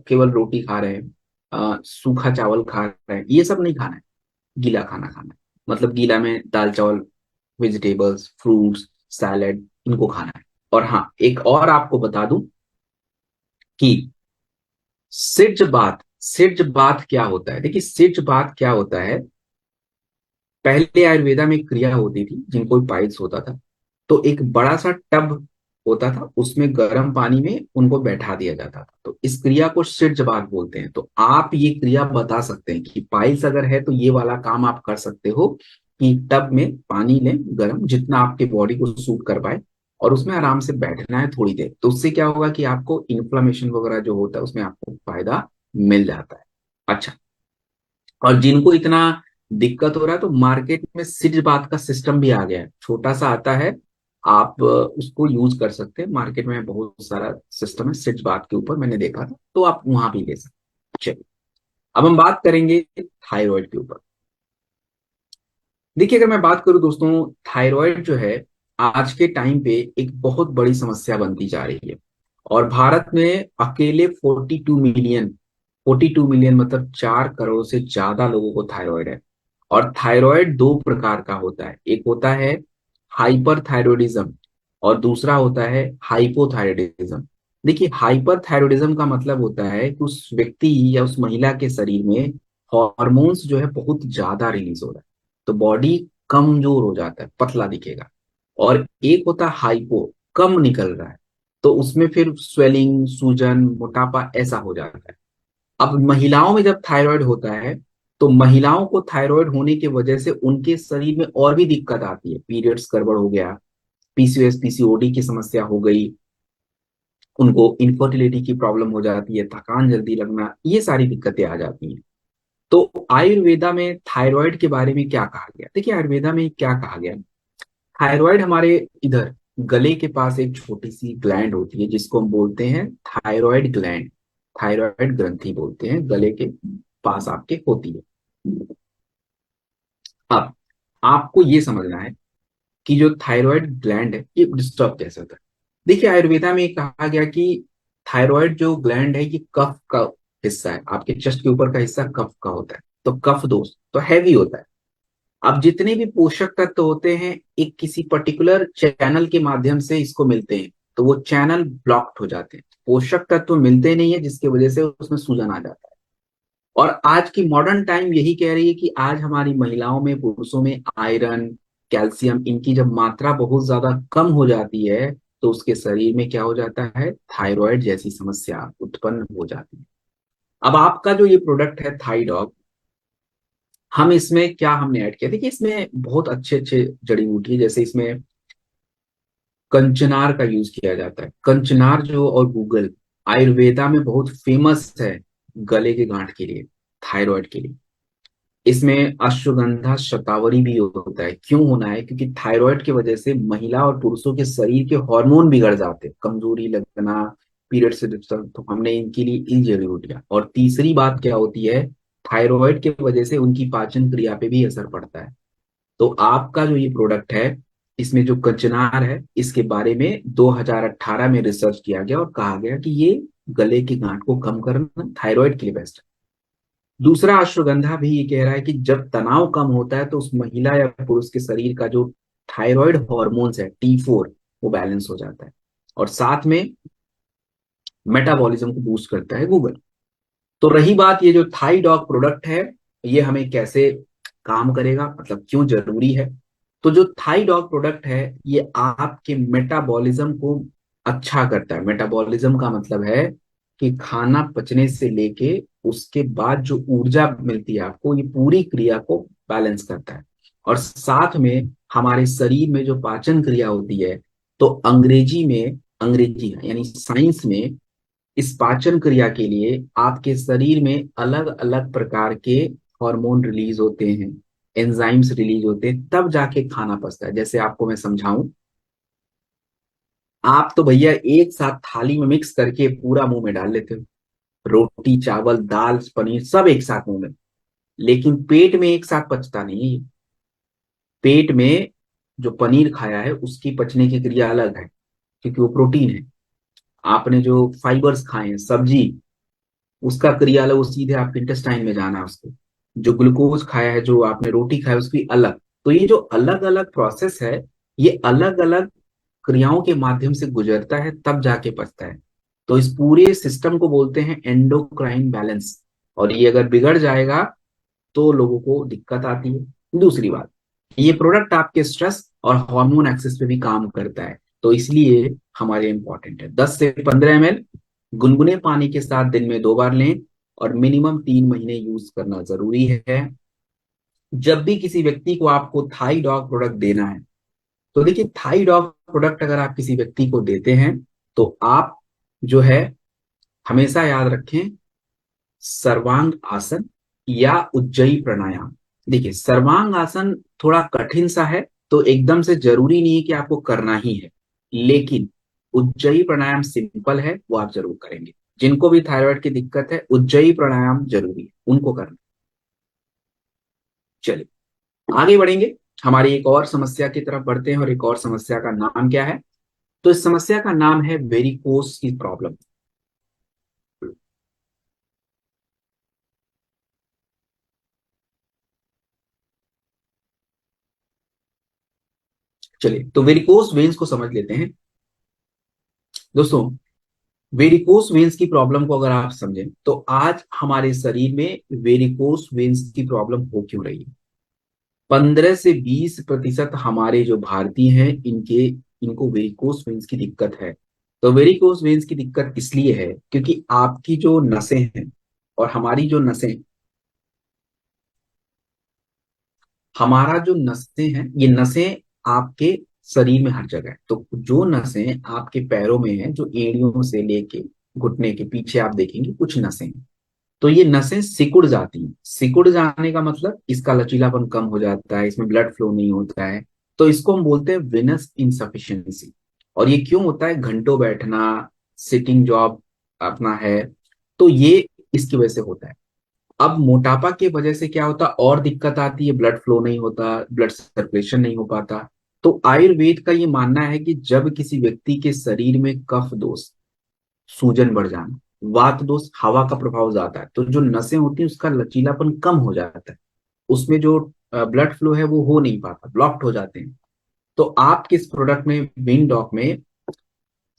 [SPEAKER 1] केवल रोटी खा रहे हैं, सूखा चावल खा रहे हैं, ये सब नहीं खाना है। गीला खाना खाना है, मतलब गीला में दाल चावल, वेजिटेबल्स, फ्रूट्स, सैलेड, इनको खाना है। और हाँ, एक और आपको बता दूं कि सिड्ज बाथ, सिड्ज बाथ क्या होता है। देखिए, सिड्ज बाथ क्या होता है, पहले आयुर्वेदा में एक क्रिया होती थी, जिनको पाइल्स होता था तो एक बड़ा सा टब होता था, उसमें गर्म पानी में उनको बैठा दिया जाता था। तो इस क्रिया को सिड्ज बाथ बोलते हैं। तो आप ये क्रिया बता सकते हैं कि पाइल्स अगर है तो ये वाला काम आप कर सकते हो कि टब में पानी लें गर्म, जितना आपके बॉडी को सूट कर पाए, और उसमें आराम से बैठना है थोड़ी देर। तो उससे क्या होगा कि आपको इन्फ्लामेशन वगैरह जो होता है उसमें आपको फायदा मिल जाता है। अच्छा, और जिनको इतना दिक्कत हो रहा है तो मार्केट में सिड्ज बाथ का सिस्टम भी आ गया है, छोटा सा आता है, आप उसको यूज कर सकते हैं। मार्केट में बहुत सारा सिस्टम है सिड्ज बाथ के ऊपर, मैंने देखा था, तो आप वहां भी ले सकते हैं। चलिए, अब हम बात करेंगे थायराइड के ऊपर। देखिए, अगर मैं बात करूं दोस्तों, थायराइड जो है आज के टाइम पे एक बहुत बड़ी समस्या बनती जा रही है। और भारत में अकेले 42 मिलियन, 42 मिलियन मतलब 4 करोड़ से ज्यादा लोगों को थायराइड है। और थायराइड दो प्रकार का होता है, एक होता है हाइपर थायरॉयडिज्म और दूसरा होता है हाइपोथायरॉयडिज्म। देखिए, हाइपर थायरॉयडिज्म का मतलब होता है कि उस व्यक्ति या उस महिला के शरीर में हॉर्मोन्स जो है बहुत ज्यादा रिलीज हो रहा है, तो बॉडी कमजोर हो जाता है, पतला दिखेगा। और एक होता है हाइपो, कम निकल रहा है, तो उसमें फिर स्वेलिंग, सूजन, मोटापा ऐसा हो जाता है। अब महिलाओं में जब थायराइड होता है तो महिलाओं को थायराइड होने की वजह से उनके शरीर में और भी दिक्कत आती है, पीरियड्स गड़बड़ हो गया, पीसीओएस पीसीओडी की समस्या हो गई, उनको इनफर्टिलिटी की प्रॉब्लम हो जाती है, थकान जल्दी लगना, ये सारी दिक्कतें आ जाती हैं। तो आयुर्वेदा में थायराइड के बारे में क्या कहा गया, देखिए आयुर्वेदा में क्या कहा गया। थायराइड हमारे इधर गले के पास एक छोटी सी ग्लैंड होती है जिसको हम बोलते हैं थायराइड ग्लैंड, थायराइड ग्रंथि बोलते हैं, गले के पास आपके होती है। अब आपको ये समझना है कि जो थायराइड ग्लैंड है ये डिस्टर्ब कैसे होता है। देखिए, आयुर्वेदा में कहा गया कि थायराइड जो ग्लैंड है ये कफ का हिस्सा है, आपके चेस्ट के ऊपर का हिस्सा कफ का होता है, तो कफ दोष तो हैवी होता है। अब जितने भी पोषक तत्व होते हैं एक किसी पर्टिकुलर चैनल के माध्यम से इसको मिलते हैं, तो वो चैनल ब्लॉक्ड हो जाते हैं, पोषक तत्व मिलते नहीं है, जिसकी वजह से उसमें सूजन आ जाता है। और आज की मॉडर्न टाइम यही कह रही है कि आज हमारी महिलाओं में, पुरुषों में आयरन, कैल्शियम, इनकी जब मात्रा बहुत ज्यादा कम हो जाती है, तो उसके शरीर में क्या हो जाता है, थायराइड जैसी समस्या उत्पन्न हो जाती है। अब आपका जो ये प्रोडक्ट है थाईडॉग, हम इसमें क्या हमने ऐड किया, देखिए इसमें बहुत अच्छे अच्छे जड़ी बूटी है, जैसे इसमें कंचनार का यूज किया जाता है। कंचनार जो और गूगल आयुर्वेदा में बहुत फेमस है गले के गांठ के लिए, थायराइड के लिए। इसमें अश्वगंधा शतावरी भी होता है। क्यों होना है, क्योंकि थायराइड की वजह से महिला और पुरुषों के शरीर के हार्मोन बिगड़ जाते हैं, कमजोरी लगना, पीरियड से डिस्टर्ब, तो हमने इनके लिए इन जड़ी बूटियां। और तीसरी बात क्या होती है, थायराइड की वजह से उनकी पाचन क्रिया पे भी असर पड़ता है। तो आपका जो ये प्रोडक्ट है, इसमें जो कचनार है, इसके बारे में 2018 में रिसर्च किया गया और कहा गया कि ये गले की गांठ को कम करना थायराइड के लिए बेस्ट है। दूसरा, अश्वगंधा भी ये कह रहा है कि जब तनाव कम होता है तो उस महिला या पुरुष के शरीर का जो थायराइड हॉर्मोन्स है T4, वो बैलेंस हो जाता है। और साथ में मेटाबॉलिज्म को बूस्ट करता है गूगल। तो रही बात, ये जो थाई डॉग प्रोडक्ट है, ये हमें कैसे काम करेगा, मतलब क्यों जरूरी है। तो जो थाई डॉग प्रोडक्ट है ये आपके मेटाबॉलिज्म को अच्छा करता है। मेटाबॉलिज्म का मतलब है कि खाना पचने से लेके उसके बाद जो ऊर्जा मिलती है आपको, ये पूरी क्रिया को बैलेंस करता है। और साथ में हमारे शरीर में जो पाचन क्रिया होती है, तो अंग्रेजी यानी साइंस में इस पाचन क्रिया के लिए आपके शरीर में अलग अलग प्रकार के हार्मोन रिलीज होते हैं, एंजाइम्स रिलीज होते हैं, तब जाके खाना पचता है। जैसे आपको मैं समझाऊं, आप तो भैया एक साथ थाली में मिक्स करके पूरा मुंह में डाल लेते हो, रोटी चावल दाल पनीर सब एक साथ मुंह में, लेकिन पेट में एक साथ पचता नहीं है ये। पेट में जो पनीर खाया है उसकी पचने की क्रिया अलग है, क्योंकि वो प्रोटीन है। आपने जो फाइबर्स खाए हैं, सब्जी, उसका क्रियाला वो सीधे आपके इंटेस्टाइन में जाना है उसको। जो ग्लूकोज खाया है, जो आपने रोटी खाया, उसकी अलग। तो ये जो अलग अलग प्रोसेस है, ये अलग अलग क्रियाओं के माध्यम से गुजरता है, तब जाके पचता है। तो इस पूरे सिस्टम को बोलते हैं एंडोक्राइन बैलेंस। और ये अगर बिगड़ जाएगा तो लोगों को दिक्कत आती है। दूसरी बात, ये प्रोडक्ट आपके स्ट्रेस और हार्मोन एक्सेस पे भी काम करता है, तो इसलिए हमारे इंपॉर्टेंट है। 10 से 15 ml गुनगुने पानी के साथ दिन में 2 बार लें, और मिनिमम 3 महीने यूज करना जरूरी है। जब भी किसी व्यक्ति को आपको थाई डॉग प्रोडक्ट देना है, तो देखिए थाई डॉग प्रोडक्ट अगर आप किसी व्यक्ति को देते हैं, तो आप जो है हमेशा याद रखें सर्वांग आसन या उज्जयी प्राणायाम। देखिए सर्वांग आसन थोड़ा कठिन सा है, तो एकदम से जरूरी नहीं है कि आपको करना ही है, लेकिन उज्जयी प्राणायाम सिंपल है, वो आप जरूर करेंगे। जिनको भी थायराइड की दिक्कत है, उज्जयी प्राणायाम जरूरी है उनको करना। चलिए आगे बढ़ेंगे, हमारी एक और समस्या की तरफ बढ़ते हैं, और एक और समस्या का नाम क्या है, तो इस समस्या का नाम है वेरिकोस की प्रॉब्लम। चलिए तो वेरिकोस वेन्स को समझ लेते हैं। दोस्तों, वेरिकोस वेन्स की प्रॉब्लम को अगर आप समझें, तो आज हमारे शरीर में वेरिकोस वेन्स की प्रॉब्लम हो क्यों रही है। 15 से 20% हमारे जो भारतीय हैं, इनको वेरिकोस वेन्स की दिक्कत है। तो वेरिकोस वेन्स की दिक्कत इसलिए है क्योंकि आपकी जो नसें हैं, और हमारी जो नसें, हमारा जो नसें हैं, ये नसें आपके शरीर में हर जगह है। तो जो नसें आपके पैरों में है, जो एड़ियों से लेके घुटने के पीछे आप देखेंगे कुछ नसें हैं, तो ये नसें सिकुड़ जाती हैं। सिकुड़ जाने का मतलब इसका लचीलापन कम हो जाता है, इसमें ब्लड फ्लो नहीं होता है, तो इसको हम बोलते हैं वेनस इनसफिशियंसी। और ये क्यों होता है, घंटों बैठना, सिटिंग जॉब अपना है, तो ये इसकी वजह से होता है। अब मोटापा की वजह से क्या होता, और दिक्कत आती है, ब्लड फ्लो नहीं होता, ब्लड सर्कुलेशन नहीं हो पाता। तो आयुर्वेद का ये मानना है कि जब किसी व्यक्ति के शरीर में कफ दोष, सूजन बढ़ जाना, वात दोष, हवा का प्रभाव ज्यादा है, तो जो नसें होती हैं उसका लचीलापन कम हो जाता है, उसमें जो ब्लड फ्लो है वो हो नहीं पाता, ब्लॉक्ड हो जाते हैं। तो आपके इस प्रोडक्ट में, विंडॉक में,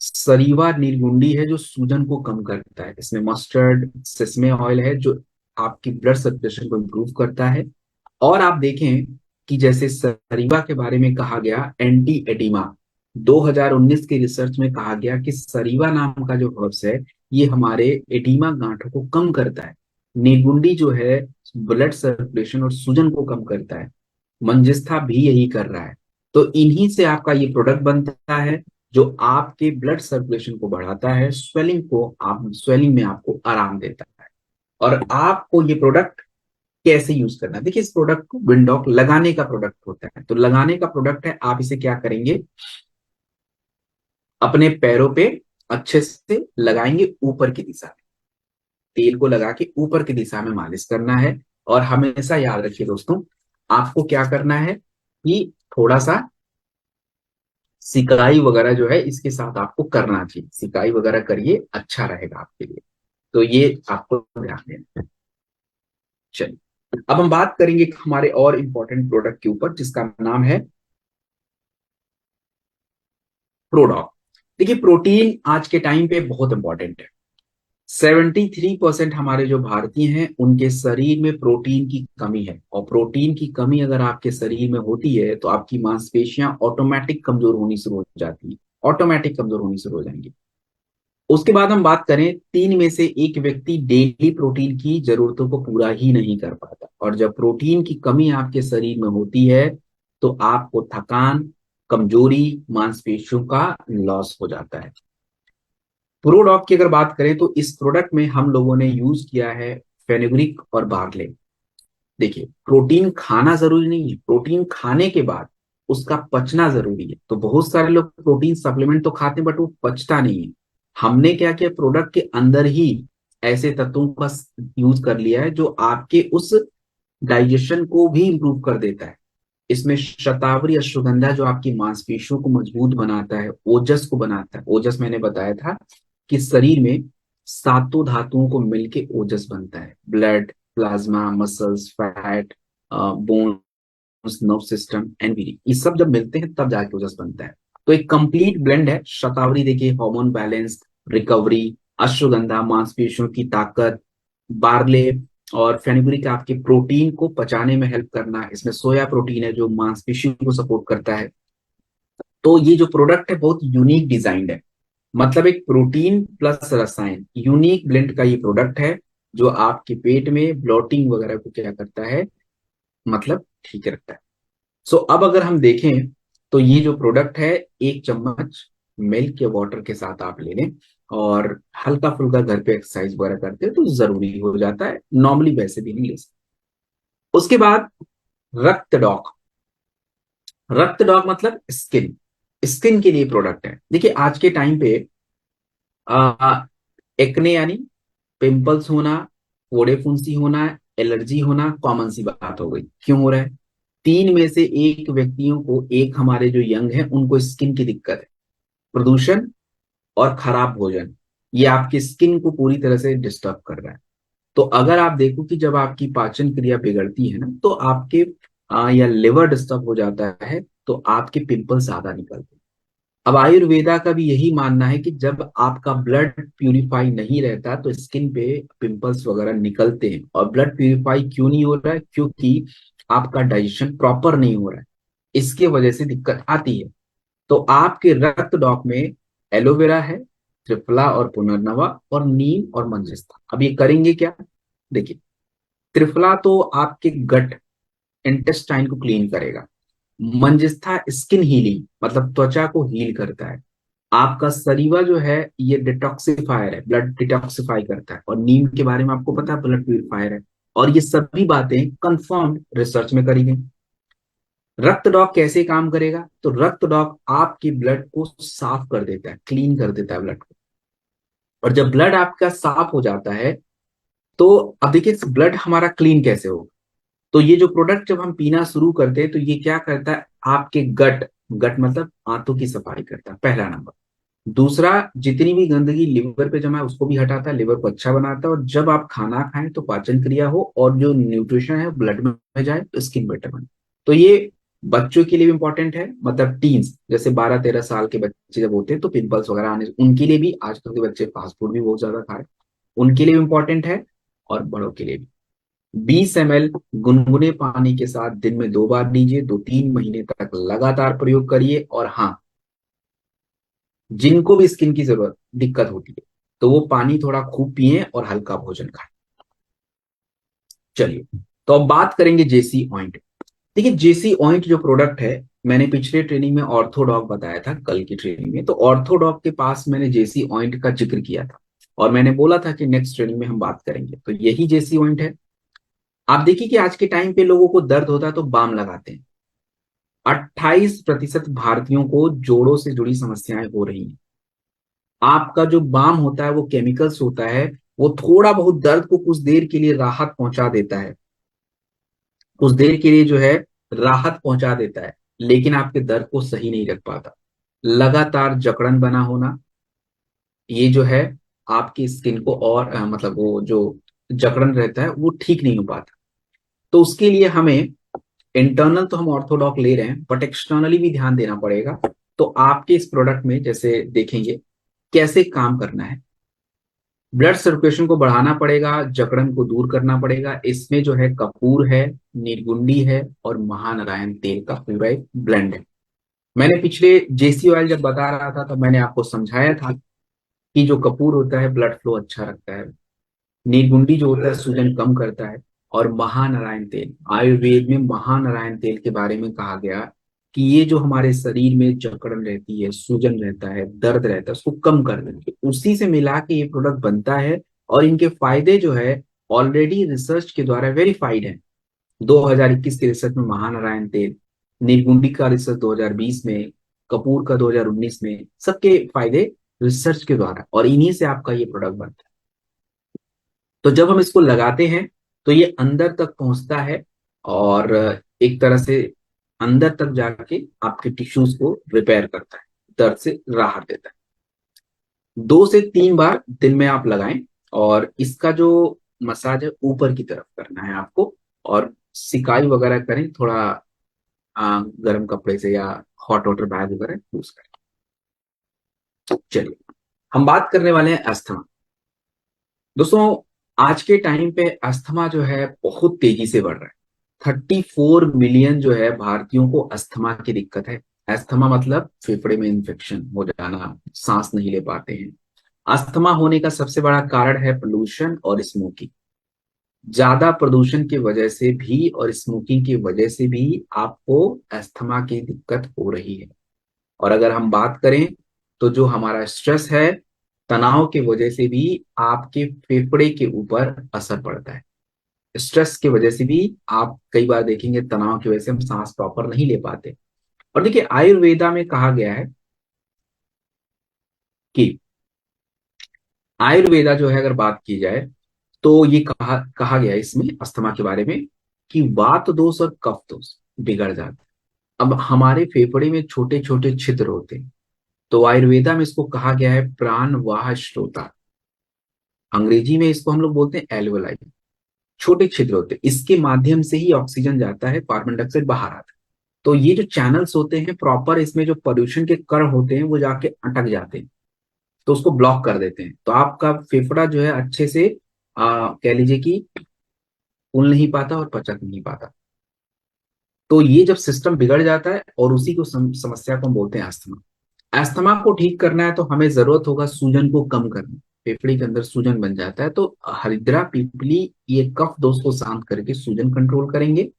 [SPEAKER 1] सरीवा नीलगुंडी है जो सूजन को कम करता है, इसमें मस्टर्ड सेसमे ऑयल है जो आपकी ब्लड सर्कुलेशन को इम्प्रूव करता है। और आप देखें कि जैसे सरीवा के बारे में कहा गया एंटी एडिमा, 2019 के रिसर्च में कहा गया कि सरीवा नाम का जो हर्ब्स है ये हमारे एडिमा गांठों को कम करता है। नीलगुंडी जो है ब्लड सर्कुलेशन और सूजन को कम करता है। मंजिस्था भी यही कर रहा है। तो इन्हीं से आपका ये प्रोडक्ट बनता है जो आपके ब्लड सर्कुलेशन को बढ़ाता है, स्वेलिंग में आपको आराम देता है। और आपको ये प्रोडक्ट कैसे यूज करना है, देखिए इस प्रोडक्ट को विंडॉक लगाने का प्रोडक्ट होता है। तो लगाने का प्रोडक्ट है, आप इसे क्या करेंगे, अपने पैरों पे अच्छे से लगाएंगे, ऊपर की दिशा में तेल को लगा के ऊपर की दिशा में मालिश करना है। और हमेशा याद रखिए दोस्तों, आपको क्या करना है कि थोड़ा सा सिकाई वगैरह जो है इसके साथ आपको करना चाहिए, सिकाई वगैरह करिए, अच्छा रहेगा आपके लिए। तो ये आपको ध्यान देना है। चलिए अब हम बात करेंगे हमारे और इंपॉर्टेंट प्रोडक्ट के ऊपर जिसका नाम है प्रोडॉक। देखिए प्रोटीन आज के टाइम पे बहुत इंपॉर्टेंट है। 73% हमारे जो भारतीय हैं उनके शरीर में प्रोटीन की कमी है, और प्रोटीन की कमी अगर आपके शरीर में होती है तो आपकी मांसपेशियां ऑटोमेटिक कमजोर होनी शुरू हो जाती है, ऑटोमेटिक कमजोर होनी शुरू हो जाएंगी। उसके बाद हम बात करें, 3 में से एक व्यक्ति डेली प्रोटीन की जरूरतों को पूरा ही नहीं कर पाता, और जब प्रोटीन की कमी आपके शरीर में होती है तो आपको थकान, कमजोरी, मांसपेशियों का लॉस हो जाता है। प्रोडॉक की अगर बात करें तो इस प्रोडक्ट में हम लोगों ने यूज किया है फेनुग्रीक और बार्ले। देखिए प्रोटीन खाना जरूरी नहीं है, प्रोटीन खाने के बाद उसका पचना जरूरी है। तो बहुत सारे लोग प्रोटीन सप्लीमेंट तो खाते हैं बट वो पचता नहीं है। हमने क्या किया, प्रोडक्ट के अंदर ही ऐसे तत्वों का यूज कर लिया है जो आपके उस डाइजेशन को भी इंप्रूव कर देता है। इसमें शतावरी अश्वगंधा जो आपकी मांसपेशियों को मजबूत बनाता है, ओजस को बनाता है। ओजस मैंने बताया था कि शरीर में सातों धातुओं को मिलके ओजस बनता है, blood, plasma, muscles, fat, bones, nerve system, NVD, ये सब जब मिलते हैं तब जाके ओजस बनता है। तो एक कंप्लीट ब्लेंड है। शतावरी देखिए हार्मोन बैलेंस, रिकवरी, अश्वगंधा मांसपेशियों की ताकत, बार्ले और फेनुग्रीक आपके प्रोटीन को पचाने में हेल्प करना, इसमें सोया प्रोटीन है जो मांसपेशियों को सपोर्ट करता है। तो ये जो प्रोडक्ट है बहुत यूनिक डिजाइंड है, मतलब एक प्रोटीन प्लस रसायन यूनिक ब्लेंड का ये प्रोडक्ट है जो आपके पेट में ब्लॉटिंग वगैरह को क्या करता है, मतलब ठीक रखता है। सो अब अगर हम देखें तो ये जो प्रोडक्ट है, 1 चम्मच मिल्क या वाटर के साथ आप ले लें, और हल्का फुल्का घर पे एक्सरसाइज वगैरह करते हैं तो जरूरी हो जाता है, नॉर्मली वैसे भी नहीं ले सकते। उसके बाद रक्त डॉक। रक्त डॉक मतलब स्किन, स्किन के लिए प्रोडक्ट है। देखिए आज के टाइम पे एक्ने यानी पिंपल्स होना, फोड़े फुंसी होना, एलर्जी होना कॉमन सी बात हो गई। क्यों हो रहा है, 3 में से 1 व्यक्तियों को, एक हमारे जो यंग है उनको स्किन की दिक्कत है। प्रदूषण और खराब भोजन ये आपकी स्किन को पूरी तरह से डिस्टर्ब कर रहा है। तो अगर आप देखो कि जब आपकी पाचन क्रिया बिगड़ती है ना तो आपके या लिवर डिस्टर्ब हो जाता है तो आपके पिंपल ज्यादा निकलते हैं। अब आयुर्वेदा का भी यही मानना है कि जब आपका ब्लड प्यूरिफाई नहीं रहता तो स्किन पे पिंपल्स वगैरह निकलते हैं। और ब्लड प्यूरिफाई क्यों नहीं हो रहा है, क्योंकि आपका डाइजेशन प्रॉपर नहीं हो रहा है, इसके वजह से दिक्कत आती है। तो आपके रक्त डॉक में एलोवेरा है, त्रिफला और पुनर्नवा, और नीम और मंजिस्था। अब ये करेंगे क्या, देखिए त्रिफला तो आपके गट, इंटेस्टाइन को क्लीन करेगा। मंजिस्था स्किन हीलिंग मतलब त्वचा को हील करता है। आपका सरीवा जो है ये डिटॉक्सिफायर है, ब्लड डिटॉक्सिफाई करता है। और नीम के बारे में आपको पता है ब्लड प्यूरिफायर है। और ये सभी बातें कंफर्म्ड रिसर्च में करी गई। रक्त डॉक कैसे काम करेगा, तो रक्त डॉक आपकी ब्लड को साफ कर देता है, क्लीन कर देता है ब्लड को। और जब ब्लड आपका साफ हो जाता है तो अब देखिए ब्लड हमारा क्लीन कैसे होगा। तो ये जो प्रोडक्ट जब हम पीना शुरू करते हैं तो ये क्या करता है, आपके गट, गट मतलब आंतों की सफाई करता है, पहला नंबर। दूसरा, जितनी भी गंदगी लिवर पे जमा है उसको भी हटाता है, लिवर को अच्छा बनाता है, और जब आप खाना खाएं तो पाचन क्रिया हो और जो न्यूट्रिशन है ब्लड में जाए तो स्किन बेटर बने। तो ये बच्चों के लिए भी इंपॉर्टेंट है, मतलब टीन्स जैसे 12-13 साल के बच्चे जब होते हैं तो पिंपल्स वगैरह आने उनके लिए भी, आजकल के बच्चे फास्ट फूड भी बहुत ज्यादा खा रहे हैं, उनके लिए भी इंपॉर्टेंट है, और बड़ों के लिए भी। 20 ml गुनगुने पानी के साथ दिन में 2 बार लीजिए, 2-3 महीने तक लगातार प्रयोग करिए। और हाँ, जिनको भी स्किन की जरूरत दिक्कत होती है तो वो पानी थोड़ा खूब पिए और हल्का भोजन खाएं। चलिए, तो अब बात करेंगे जेसी ऑइंट। देखिए जेसी ऑइंट जो प्रोडक्ट है, मैंने पिछले ट्रेनिंग में ऑर्थोडॉक बताया था, कल की ट्रेनिंग में तो ऑर्थोडॉक के पास मैंने जेसी ऑइंट का जिक्र किया था, और मैंने बोला था कि नेक्स्ट ट्रेनिंग में हम बात करेंगे, तो यही जेसी ऑइंट है। आप देखिए कि आज के टाइम पे लोगों को दर्द होता है तो बाम लगाते हैं। 28% भारतीयों को जोड़ों से जुड़ी समस्याएं हो रही हैं। आपका जो बाम होता है वो केमिकल्स होता है, वो थोड़ा बहुत दर्द को कुछ देर के लिए राहत पहुंचा देता है, कुछ देर के लिए जो है राहत पहुंचा देता है, लेकिन आपके दर्द को सही नहीं रख पाता। लगातार जकड़न बना होना, ये जो है आपकी स्किन को और मतलब वो जो जकड़न रहता है वो ठीक नहीं हो पाता। तो उसके लिए हमें इंटरनल तो हम ऑर्थोडॉक ले रहे हैं, बट एक्सटर्नली भी ध्यान देना पड़ेगा। तो आपके इस प्रोडक्ट में जैसे देखेंगे कैसे काम करना है, ब्लड सर्कुलेशन को बढ़ाना पड़ेगा, जकड़न को दूर करना पड़ेगा। इसमें जो है कपूर है, निर्गुंडी है, और महानारायण तेल का पूरा एक ब्लेंड है। मैंने पिछले जेसी ऑयल जब बता रहा था तो मैंने आपको समझाया था कि जो कपूर होता है ब्लड फ्लो अच्छा रखता है, नीलगुंडी जो होता है सूजन कम करता है, और महानारायण तेल, आयुर्वेद में महानारायण तेल के बारे में कहा गया कि ये जो हमारे शरीर में जकड़न रहती है, सूजन रहता है, दर्द रहता है, उसको कम कर देंगे, उसी से मिला के ये प्रोडक्ट बनता है। और इनके फायदे जो है ऑलरेडी रिसर्च के द्वारा वेरीफाइड है। 2021 के रिसर्च में महानारायण तेल, नीलगुंडी का रिसर्च 2020 में, कपूर का 2019 में, सबके फायदे रिसर्च के द्वारा, और इन्हीं से आपका ये प्रोडक्ट बनता है। तो जब हम इसको लगाते हैं तो ये अंदर तक पहुंचता है, और एक तरह से अंदर तक जाके आपके टिश्यूज को रिपेयर करता है, दर्द से राहत देता है। 2 से 3 बार दिन में आप लगाएं, और इसका जो मसाज है ऊपर की तरफ करना है आपको, और सिकाई वगैरह करें थोड़ा गर्म कपड़े से, या हॉट वाटर बैग वगैरह यूज करें। चलिए, हम बात करने वाले हैं अस्थमा। दोस्तों, आज के टाइम पे अस्थमा जो है बहुत तेजी से बढ़ रहा है। 34 मिलियन जो है भारतीयों को अस्थमा की दिक्कत है। अस्थमा मतलब फेफड़े में इंफेक्शन हो जाना, सांस नहीं ले पाते हैं। अस्थमा होने का सबसे बड़ा कारण है पोल्यूशन और स्मोकिंग। ज्यादा प्रदूषण की वजह से भी और स्मोकिंग की वजह से भी आपको अस्थमा की दिक्कत हो रही है। और अगर हम बात करें तो जो हमारा स्ट्रेस है, तनाव की वजह से भी आपके फेफड़े के ऊपर असर पड़ता है। स्ट्रेस की वजह से भी आप कई बार देखेंगे, तनाव की वजह से हम सांस प्रॉपर नहीं ले पाते। और देखिए आयुर्वेदा में कहा गया है कि आयुर्वेदा जो है अगर बात की जाए तो ये कहा गया है इसमें अस्थमा के बारे में कि वात दोष और कफ दोष बिगड़ जाता है। अब हमारे फेफड़े में छोटे छोटे छिद्र होते हैं, तो आयुर्वेदा में इसको कहा गया है प्राणवाह श्रोता। अंग्रेजी में इसको हम लोग बोलते हैं एल्वोलाई। छोटे छिद्र होते हैं, इसके माध्यम से ही ऑक्सीजन जाता है, कार्बन डाइऑक्साइड बाहर आता है। तो ये जो चैनल्स होते हैं प्रॉपर, इसमें जो पोल्यूशन के कण होते हैं वो जाके अटक जाते हैं, तो उसको ब्लॉक कर देते हैं, तो आपका फेफड़ा जो है अच्छे से कह लीजिए कि फूल नहीं पाता और पचक नहीं पाता। तो ये जब सिस्टम बिगड़ जाता है, और उसी को समस्या को हम बोलते हैं अस्थमा। अस्थमा को ठीक करना है तो हमें जरूरत होगा सूजन को कम करना। फेफड़े के अंदर सूजन बन जाता है, तो हरिद्रा पीपली ये कफ दोष को शांत करके सूजन कंट्रोल करेंगे।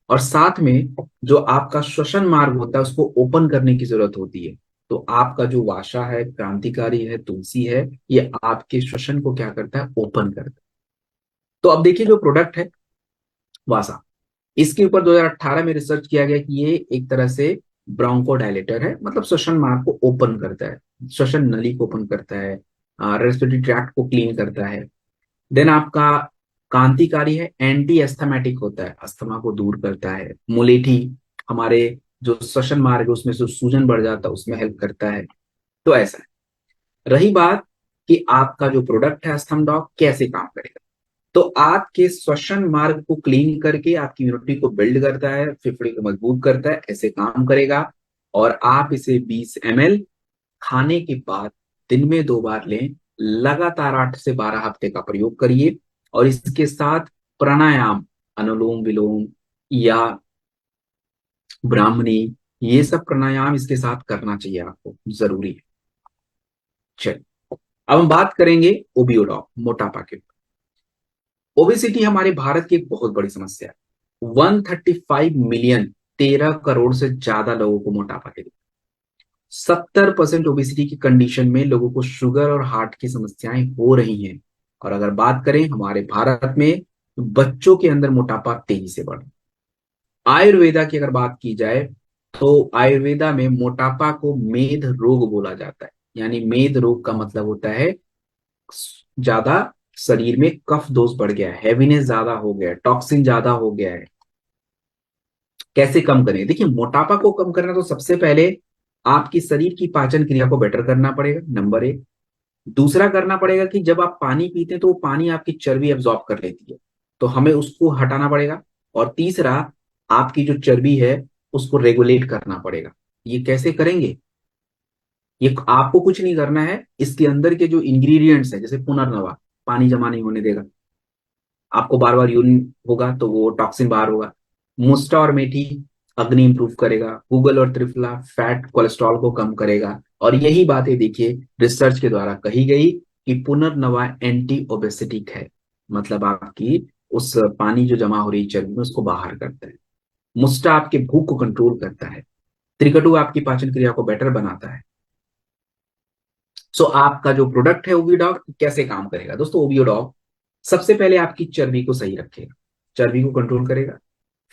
[SPEAKER 1] और साथ में जो आपका श्वसन मार्ग होता है उसको ओपन करने की जरूरत होती है। तो आपका जो वाशा है, क्रांतिकारी है, तुलसी है, ये आपके श्वसन को क्या करता है, ओपन करता है। तो अब देखिए जो प्रोडक्ट है वासा, इसके ऊपर 2018 में रिसर्च किया गया कि ये एक तरह से ब्रोंको डायलेटर है, मतलब श्वसन मार्ग को ओपन करता है, श्वसन नली को ओपन करता है, रेस्पिरेटरी ट्रैक्ट को क्लीन करता है। देन आपका क्रांतिकारी है, एंटी एस्थमेटिक होता है, अस्थमा को दूर करता है। मुलेठी, हमारे जो श्वसन मार्ग है उसमें जो सूजन बढ़ जाता है उसमें हेल्प करता है। तो ऐसा है। रही बात कि आपका जो प्रोडक्ट है अस्थम डॉग कैसे काम करेगा, तो आपके श्वसन मार्ग को क्लीन करके आपकी इम्यूनिटी को बिल्ड करता है, फेफड़े को मजबूत करता है, ऐसे काम करेगा। और आप इसे 20 ml खाने के बाद दिन में 2 बार लें, लगातार 8 से 12 हफ्ते का प्रयोग करिए। और इसके साथ प्राणायाम, अनुलोम विलोम या ब्राह्मणी, ये सब प्राणायाम इसके साथ करना चाहिए आपको, जरूरी है। चलिए, अब हम बात करेंगे ओबियोडॉग, मोटापा के। ओबेसिटी हमारे भारत की एक बहुत बड़ी समस्या है। 135 मिलियन, 13 करोड़ से ज्यादा लोगों को मोटापा है। 70% ओबेसिटी की कंडीशन में लोगों को शुगर और हार्ट की समस्याएं हो रही हैं। और अगर बात करें हमारे भारत में, बच्चों के अंदर मोटापा तेजी से बढ़ रहा है। आयुर्वेदा की अगर बात की जाए, तो आयुर्वेदा में मोटापा को मेद रोग बोला जाता है। यानी मेद रोग का मतलब होता है ज्यादा शरीर में कफ दोष बढ़ गया है, हैवीनेस ज्यादा हो गया है, टॉक्सिन ज्यादा हो गया है। कैसे कम करें? देखिए, मोटापा को कम करना तो सबसे पहले आपकी शरीर की पाचन क्रिया को बेटर करना पड़ेगा, नंबर एक। दूसरा करना पड़ेगा कि जब आप पानी पीते हैं तो वो पानी आपकी चर्बी एब्जॉर्ब कर लेती है, तो हमें उसको हटाना पड़ेगा। और तीसरा, आपकी जो चर्बी है उसको रेगुलेट करना पड़ेगा। ये कैसे करेंगे? ये आपको कुछ नहीं करना है, इसके अंदर के जो इंग्रेडिएंट्स है, जैसे पुनर्नवा, पानी जमा नहीं होने देगा, आपको बार बार यूरिन होगा तो वो टॉक्सिन बाहर होगा। मुस्टा और मेथी अग्नि इंप्रूव करेगा, गूगल और त्रिफला फैट कोलेस्ट्रॉल को कम करेगा। और यही बातें देखिए रिसर्च के द्वारा कही गई कि पुनर्नवा एंटी ओबेसिटिक है, मतलब आपकी उस पानी जो जमा हो रही चर्बी में उसको बाहर करता है। मुस्टा आपके भूख को कंट्रोल करता है। त्रिकटु आपकी पाचन क्रिया को बेटर बनाता है। सो आपका जो प्रोडक्ट है ओबियोडॉग कैसे काम करेगा दोस्तों? ओबियोडॉग सबसे पहले आपकी चर्बी को सही रखेगा, चर्बी को कंट्रोल करेगा।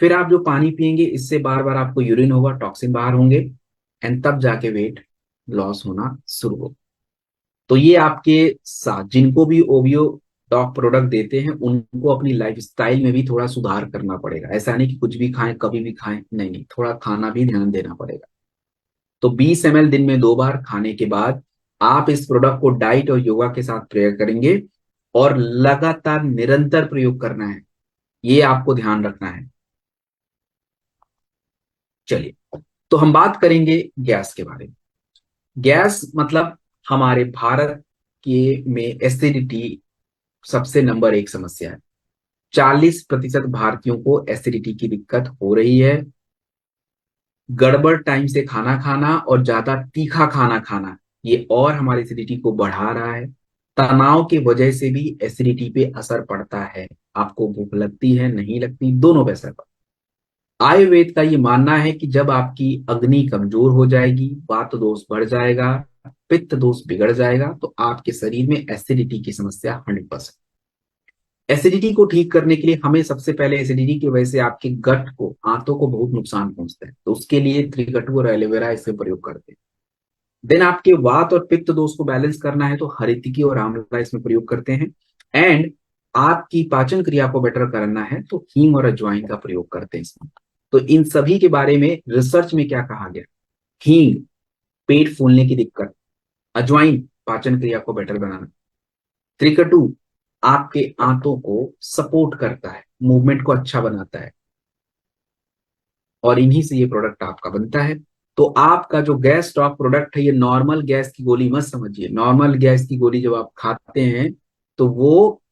[SPEAKER 1] फिर आप जो पानी पिएंगे इससे बार बार आपको यूरिन होगा, टॉक्सिन बाहर होंगे, एंड तब जाके वेट लॉस होना शुरू होगा। तो ये आपके साथ जिनको भी ओबियो डॉग प्रोडक्ट देते हैं उनको अपनी लाइफ स्टाइल में भी थोड़ा सुधार करना पड़ेगा। ऐसा नहीं कि कुछ भी खाएं कभी भी खाएं, नहीं नहीं, थोड़ा खाना भी ध्यान देना पड़ेगा। तो 20 ml दिन में 2 बार खाने के बाद आप इस प्रोडक्ट को डाइट और योगा के साथ प्रयोग करेंगे, और लगातार निरंतर प्रयोग करना है, ये आपको ध्यान रखना है। चलिए, तो हम बात करेंगे गैस के बारे में। गैस मतलब हमारे भारत के में एसिडिटी सबसे नंबर 1 समस्या है। 40% भारतीयों को एसिडिटी की दिक्कत हो रही है। गड़बड़ टाइम से खाना खाना और ज्यादा तीखा खाना खाना, ये और हमारी एसिडिटी को बढ़ा रहा है। तनाव की वजह से भी एसिडिटी पे असर पड़ता है। आपको भूख लगती है, नहीं लगती, दोनों पे असर पड़ता है। आयुर्वेद का ये मानना है कि जब आपकी अग्नि कमजोर हो जाएगी, वात दोष बढ़ जाएगा, पित्त दोष बिगड़ जाएगा, तो आपके शरीर में एसिडिटी की समस्या 100%। एसिडिटी को ठीक करने के लिए हमें सबसे पहले, एसिडिटी की वजह से आपके गट को, आंतों को बहुत नुकसान पहुंचता है, तो उसके लिए त्रिकटु और एलोवेरा इसमें प्रयोग करते हैं। देन आपके वात और पित्त दोष को बैलेंस करना है तो हरितिकी और आंवला इसमें प्रयोग करते हैं। एंड आपकी पाचन क्रिया को बेटर करना है तो हींग और अजवाइन का प्रयोग करते हैं इसमें। तो इन सभी के बारे में रिसर्च में क्या कहा गया? हींग पेट फूलने की दिक्कत, अजवाइन पाचन क्रिया को बेटर बनाना, त्रिकटु आपके आंतों को सपोर्ट करता है, मूवमेंट को अच्छा बनाता है, और इन्हीं से ये प्रोडक्ट आपका बनता है। तो आपका जो गैस स्टॉक प्रोडक्ट है, ये नॉर्मल गैस की गोली मत समझिए। नॉर्मल गैस की गोली जब आप खाते हैं तो वो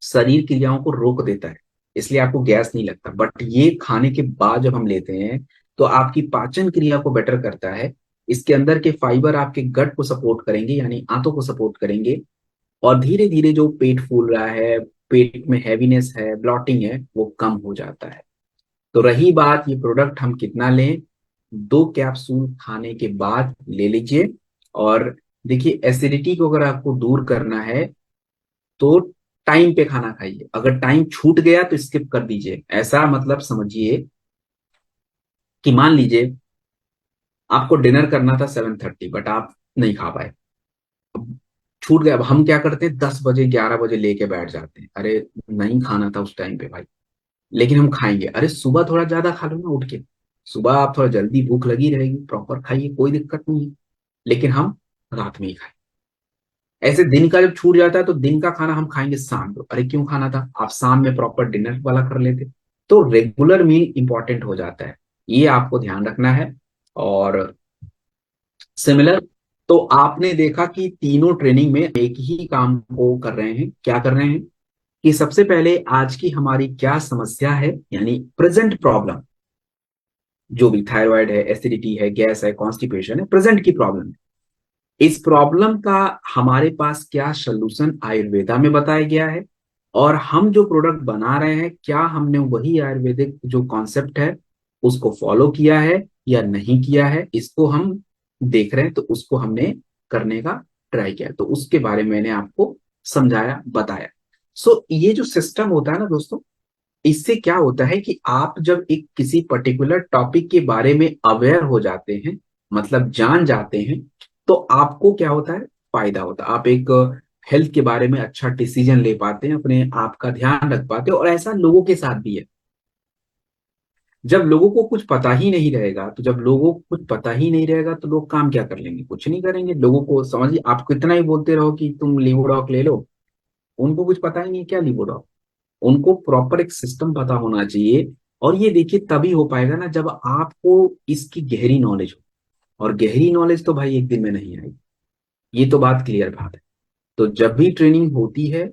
[SPEAKER 1] शरीर क्रियाओं को रोक देता है, इसलिए आपको गैस नहीं लगता। बट ये खाने के बाद जब हम लेते हैं तो आपकी पाचन क्रिया को बेटर करता है। इसके अंदर के फाइबर आपके गट को सपोर्ट करेंगे, यानी आंतों को सपोर्ट करेंगे, और धीरे धीरे जो पेट फूल रहा है, पेट में हैवीनेस है, ब्लॉटिंग है, वो कम हो जाता है। तो रही बात ये प्रोडक्ट हम कितना लें, 2 कैप्सूल खाने के बाद ले लीजिए। और देखिए, एसिडिटी को अगर आपको दूर करना है तो टाइम पे खाना खाइए। अगर टाइम छूट गया तो स्किप कर दीजिए। ऐसा मतलब समझिए कि मान लीजिए आपको डिनर करना था 7:30, बट आप नहीं खा पाए, छूट गया। अब हम क्या करते हैं, 10 बजे 11 बजे लेके बैठ जाते हैं, अरे नहीं खाना था उस टाइम पे भाई, लेकिन हम खाएंगे। अरे सुबह थोड़ा ज्यादा खा लो ना उठ के, सुबह आप थोड़ा जल्दी, भूख लगी रहेगी, प्रॉपर खाइए, कोई दिक्कत नहीं है। लेकिन हम रात में ही खाएं। ऐसे दिन का जब छूट जाता है तो दिन का खाना हम खाएंगे शाम को, अरे क्यों खाना था, आप शाम में प्रॉपर डिनर वाला कर लेते। तो रेगुलर मील इंपॉर्टेंट हो जाता है, ये आपको ध्यान रखना है। और सिमिलर, तो आपने देखा कि तीनों ट्रेनिंग में एक ही काम को कर रहे हैं, क्या कर रहे हैं कि सबसे पहले आज की हमारी क्या समस्या है, यानी प्रेजेंट प्रॉब्लम, जो भी थायराइड है, एसिडिटी है, गैस है, कॉन्स्टिपेशन है, प्रेजेंट की प्रॉब्लम है। इस प्रॉब्लम का हमारे पास क्या सोल्यूशन आयुर्वेदा में बताया गया है, और हम जो प्रोडक्ट बना रहे हैं क्या हमने वही आयुर्वेदिक जो कॉन्सेप्ट है उसको फॉलो किया है या नहीं किया है, इसको हम देख रहे हैं। तो उसको हमने करने का ट्राई किया, तो उसके बारे में मैंने आपको समझाया, बताया। सो ये जो सिस्टम होता है ना दोस्तों, इससे क्या होता है कि आप जब एक किसी पर्टिकुलर टॉपिक के बारे में अवेयर हो जाते हैं, मतलब जान जाते हैं, तो आपको क्या होता है, फायदा होता है। आप एक हेल्थ के बारे में अच्छा डिसीजन ले पाते हैं, अपने आप का ध्यान रख पाते हैं। और ऐसा लोगों के साथ भी है। जब लोगों को कुछ पता ही नहीं रहेगा, तो जब लोगों को कुछ पता ही नहीं रहेगा तो लोग काम क्या कर लेंगे, कुछ नहीं करेंगे। लोगों को समझिए, आप कितना ही बोलते रहो कि तुम लीवोडॉक ले लो, उनको कुछ पता ही नहीं क्या लीवोडॉक। उनको प्रॉपर एक सिस्टम पता होना चाहिए। और ये देखिए तभी हो पाएगा ना जब आपको इसकी गहरी नॉलेज हो। और गहरी नॉलेज तो भाई एक दिन में नहीं आएगी, ये तो बात क्लियर बात है। तो जब भी ट्रेनिंग होती है,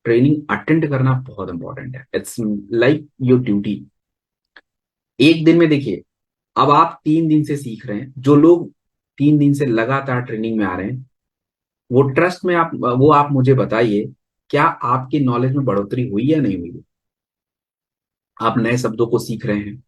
[SPEAKER 1] ट्रेनिंग अटेंड करना बहुत इंपॉर्टेंट है, इट्स लाइक योर ड्यूटी। एक दिन में देखिए, अब आप 3 दिन से सीख रहे हैं, जो लोग 3 दिन से लगातार ट्रेनिंग में आ रहे हैं, वो ट्रस्ट में आप, वो आप मुझे बताइए, क्या आपकी नॉलेज में बढ़ोतरी हुई या नहीं हुई। आप नए शब्दों को सीख रहे हैं,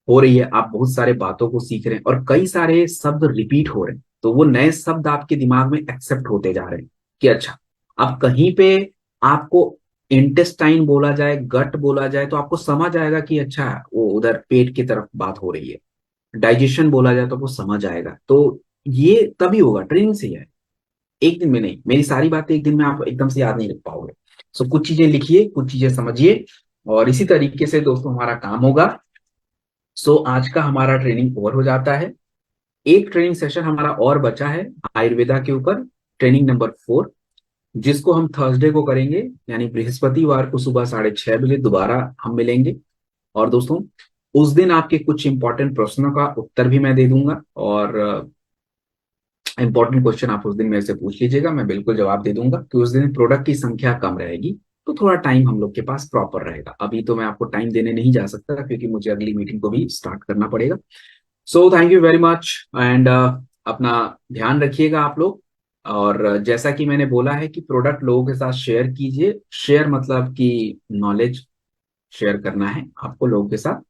[SPEAKER 1] हो रही है, आप बहुत सारे बातों को सीख रहे हैं, और कई सारे शब्द रिपीट हो रहे हैं, तो वो नए शब्द आपके दिमाग में एक्सेप्ट होते जा रहे हैं कि अच्छा, अब कहीं पे आपको इंटेस्टाइन बोला जाए, गट बोला जाए, तो आपको समझ आएगा कि अच्छा वो उधर पेट की तरफ बात हो रही है। डाइजेशन बोला जाए तो आपको समझ आएगा। तो ये तभी होगा, ट्रेनिंग से ही है, एक दिन में नहीं। मेरी सारी बातें एक दिन में आप एकदम से याद नहीं रख पाओगे। सो कुछ चीजें लिखिए, कुछ चीजें समझिए, और इसी तरीके से दोस्तों हमारा काम होगा। सो आज का हमारा ट्रेनिंग ओवर हो जाता है। एक ट्रेनिंग सेशन हमारा और बचा है आयुर्वेदा के ऊपर, ट्रेनिंग नंबर 4, जिसको हम थर्सडे को करेंगे, यानी बृहस्पतिवार को सुबह 6:30 बजे दोबारा हम मिलेंगे। और दोस्तों, उस दिन आपके कुछ इंपॉर्टेंट प्रश्नों का उत्तर भी मैं दे दूंगा, और इंपॉर्टेंट क्वेश्चन आप उस दिन मेरे से पूछ लीजिएगा, मैं बिल्कुल जवाब दे दूंगा कि उस दिन प्रोडक्ट की संख्या कम रहेगी, तो थोड़ा टाइम हम लोग के पास प्रॉपर रहेगा। अभी तो मैं आपको टाइम देने नहीं जा सकता क्योंकि मुझे अगली मीटिंग को भी स्टार्ट करना पड़ेगा। So thank you very much, and अपना ध्यान रखिएगा आप लोग। और जैसा कि मैंने बोला है कि प्रोडक्ट लोगों के साथ शेयर कीजिए, शेयर मतलब कि नॉलेज शेयर करना है आपको लोगों के साथ।